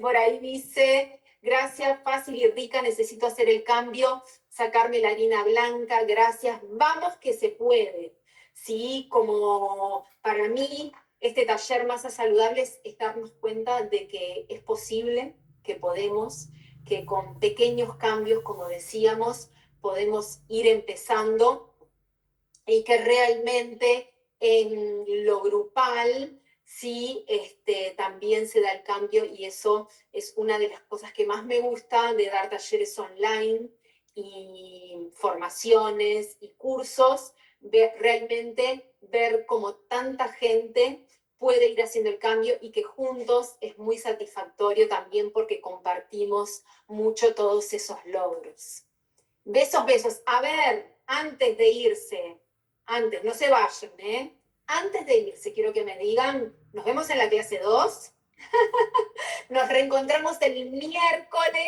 Por ahí dice, gracias, fácil y rica, necesito hacer el cambio, sacarme la harina blanca, gracias, vamos que se puede. Sí, como para mí, este taller Masas Saludables es darnos cuenta de que es posible, que podemos, que con pequeños cambios, como decíamos, podemos ir empezando, y que realmente en lo grupal, sí, también se da el cambio, y eso es una de las cosas que más me gusta de dar talleres online y formaciones y cursos, realmente ver cómo tanta gente puede ir haciendo el cambio, y que juntos es muy satisfactorio también porque compartimos mucho todos esos logros. Besos, besos. A ver, antes de irse, antes, no se vayan, ¿eh? Antes de irse, quiero que me digan, nos vemos en la clase 2. Nos reencontramos el miércoles.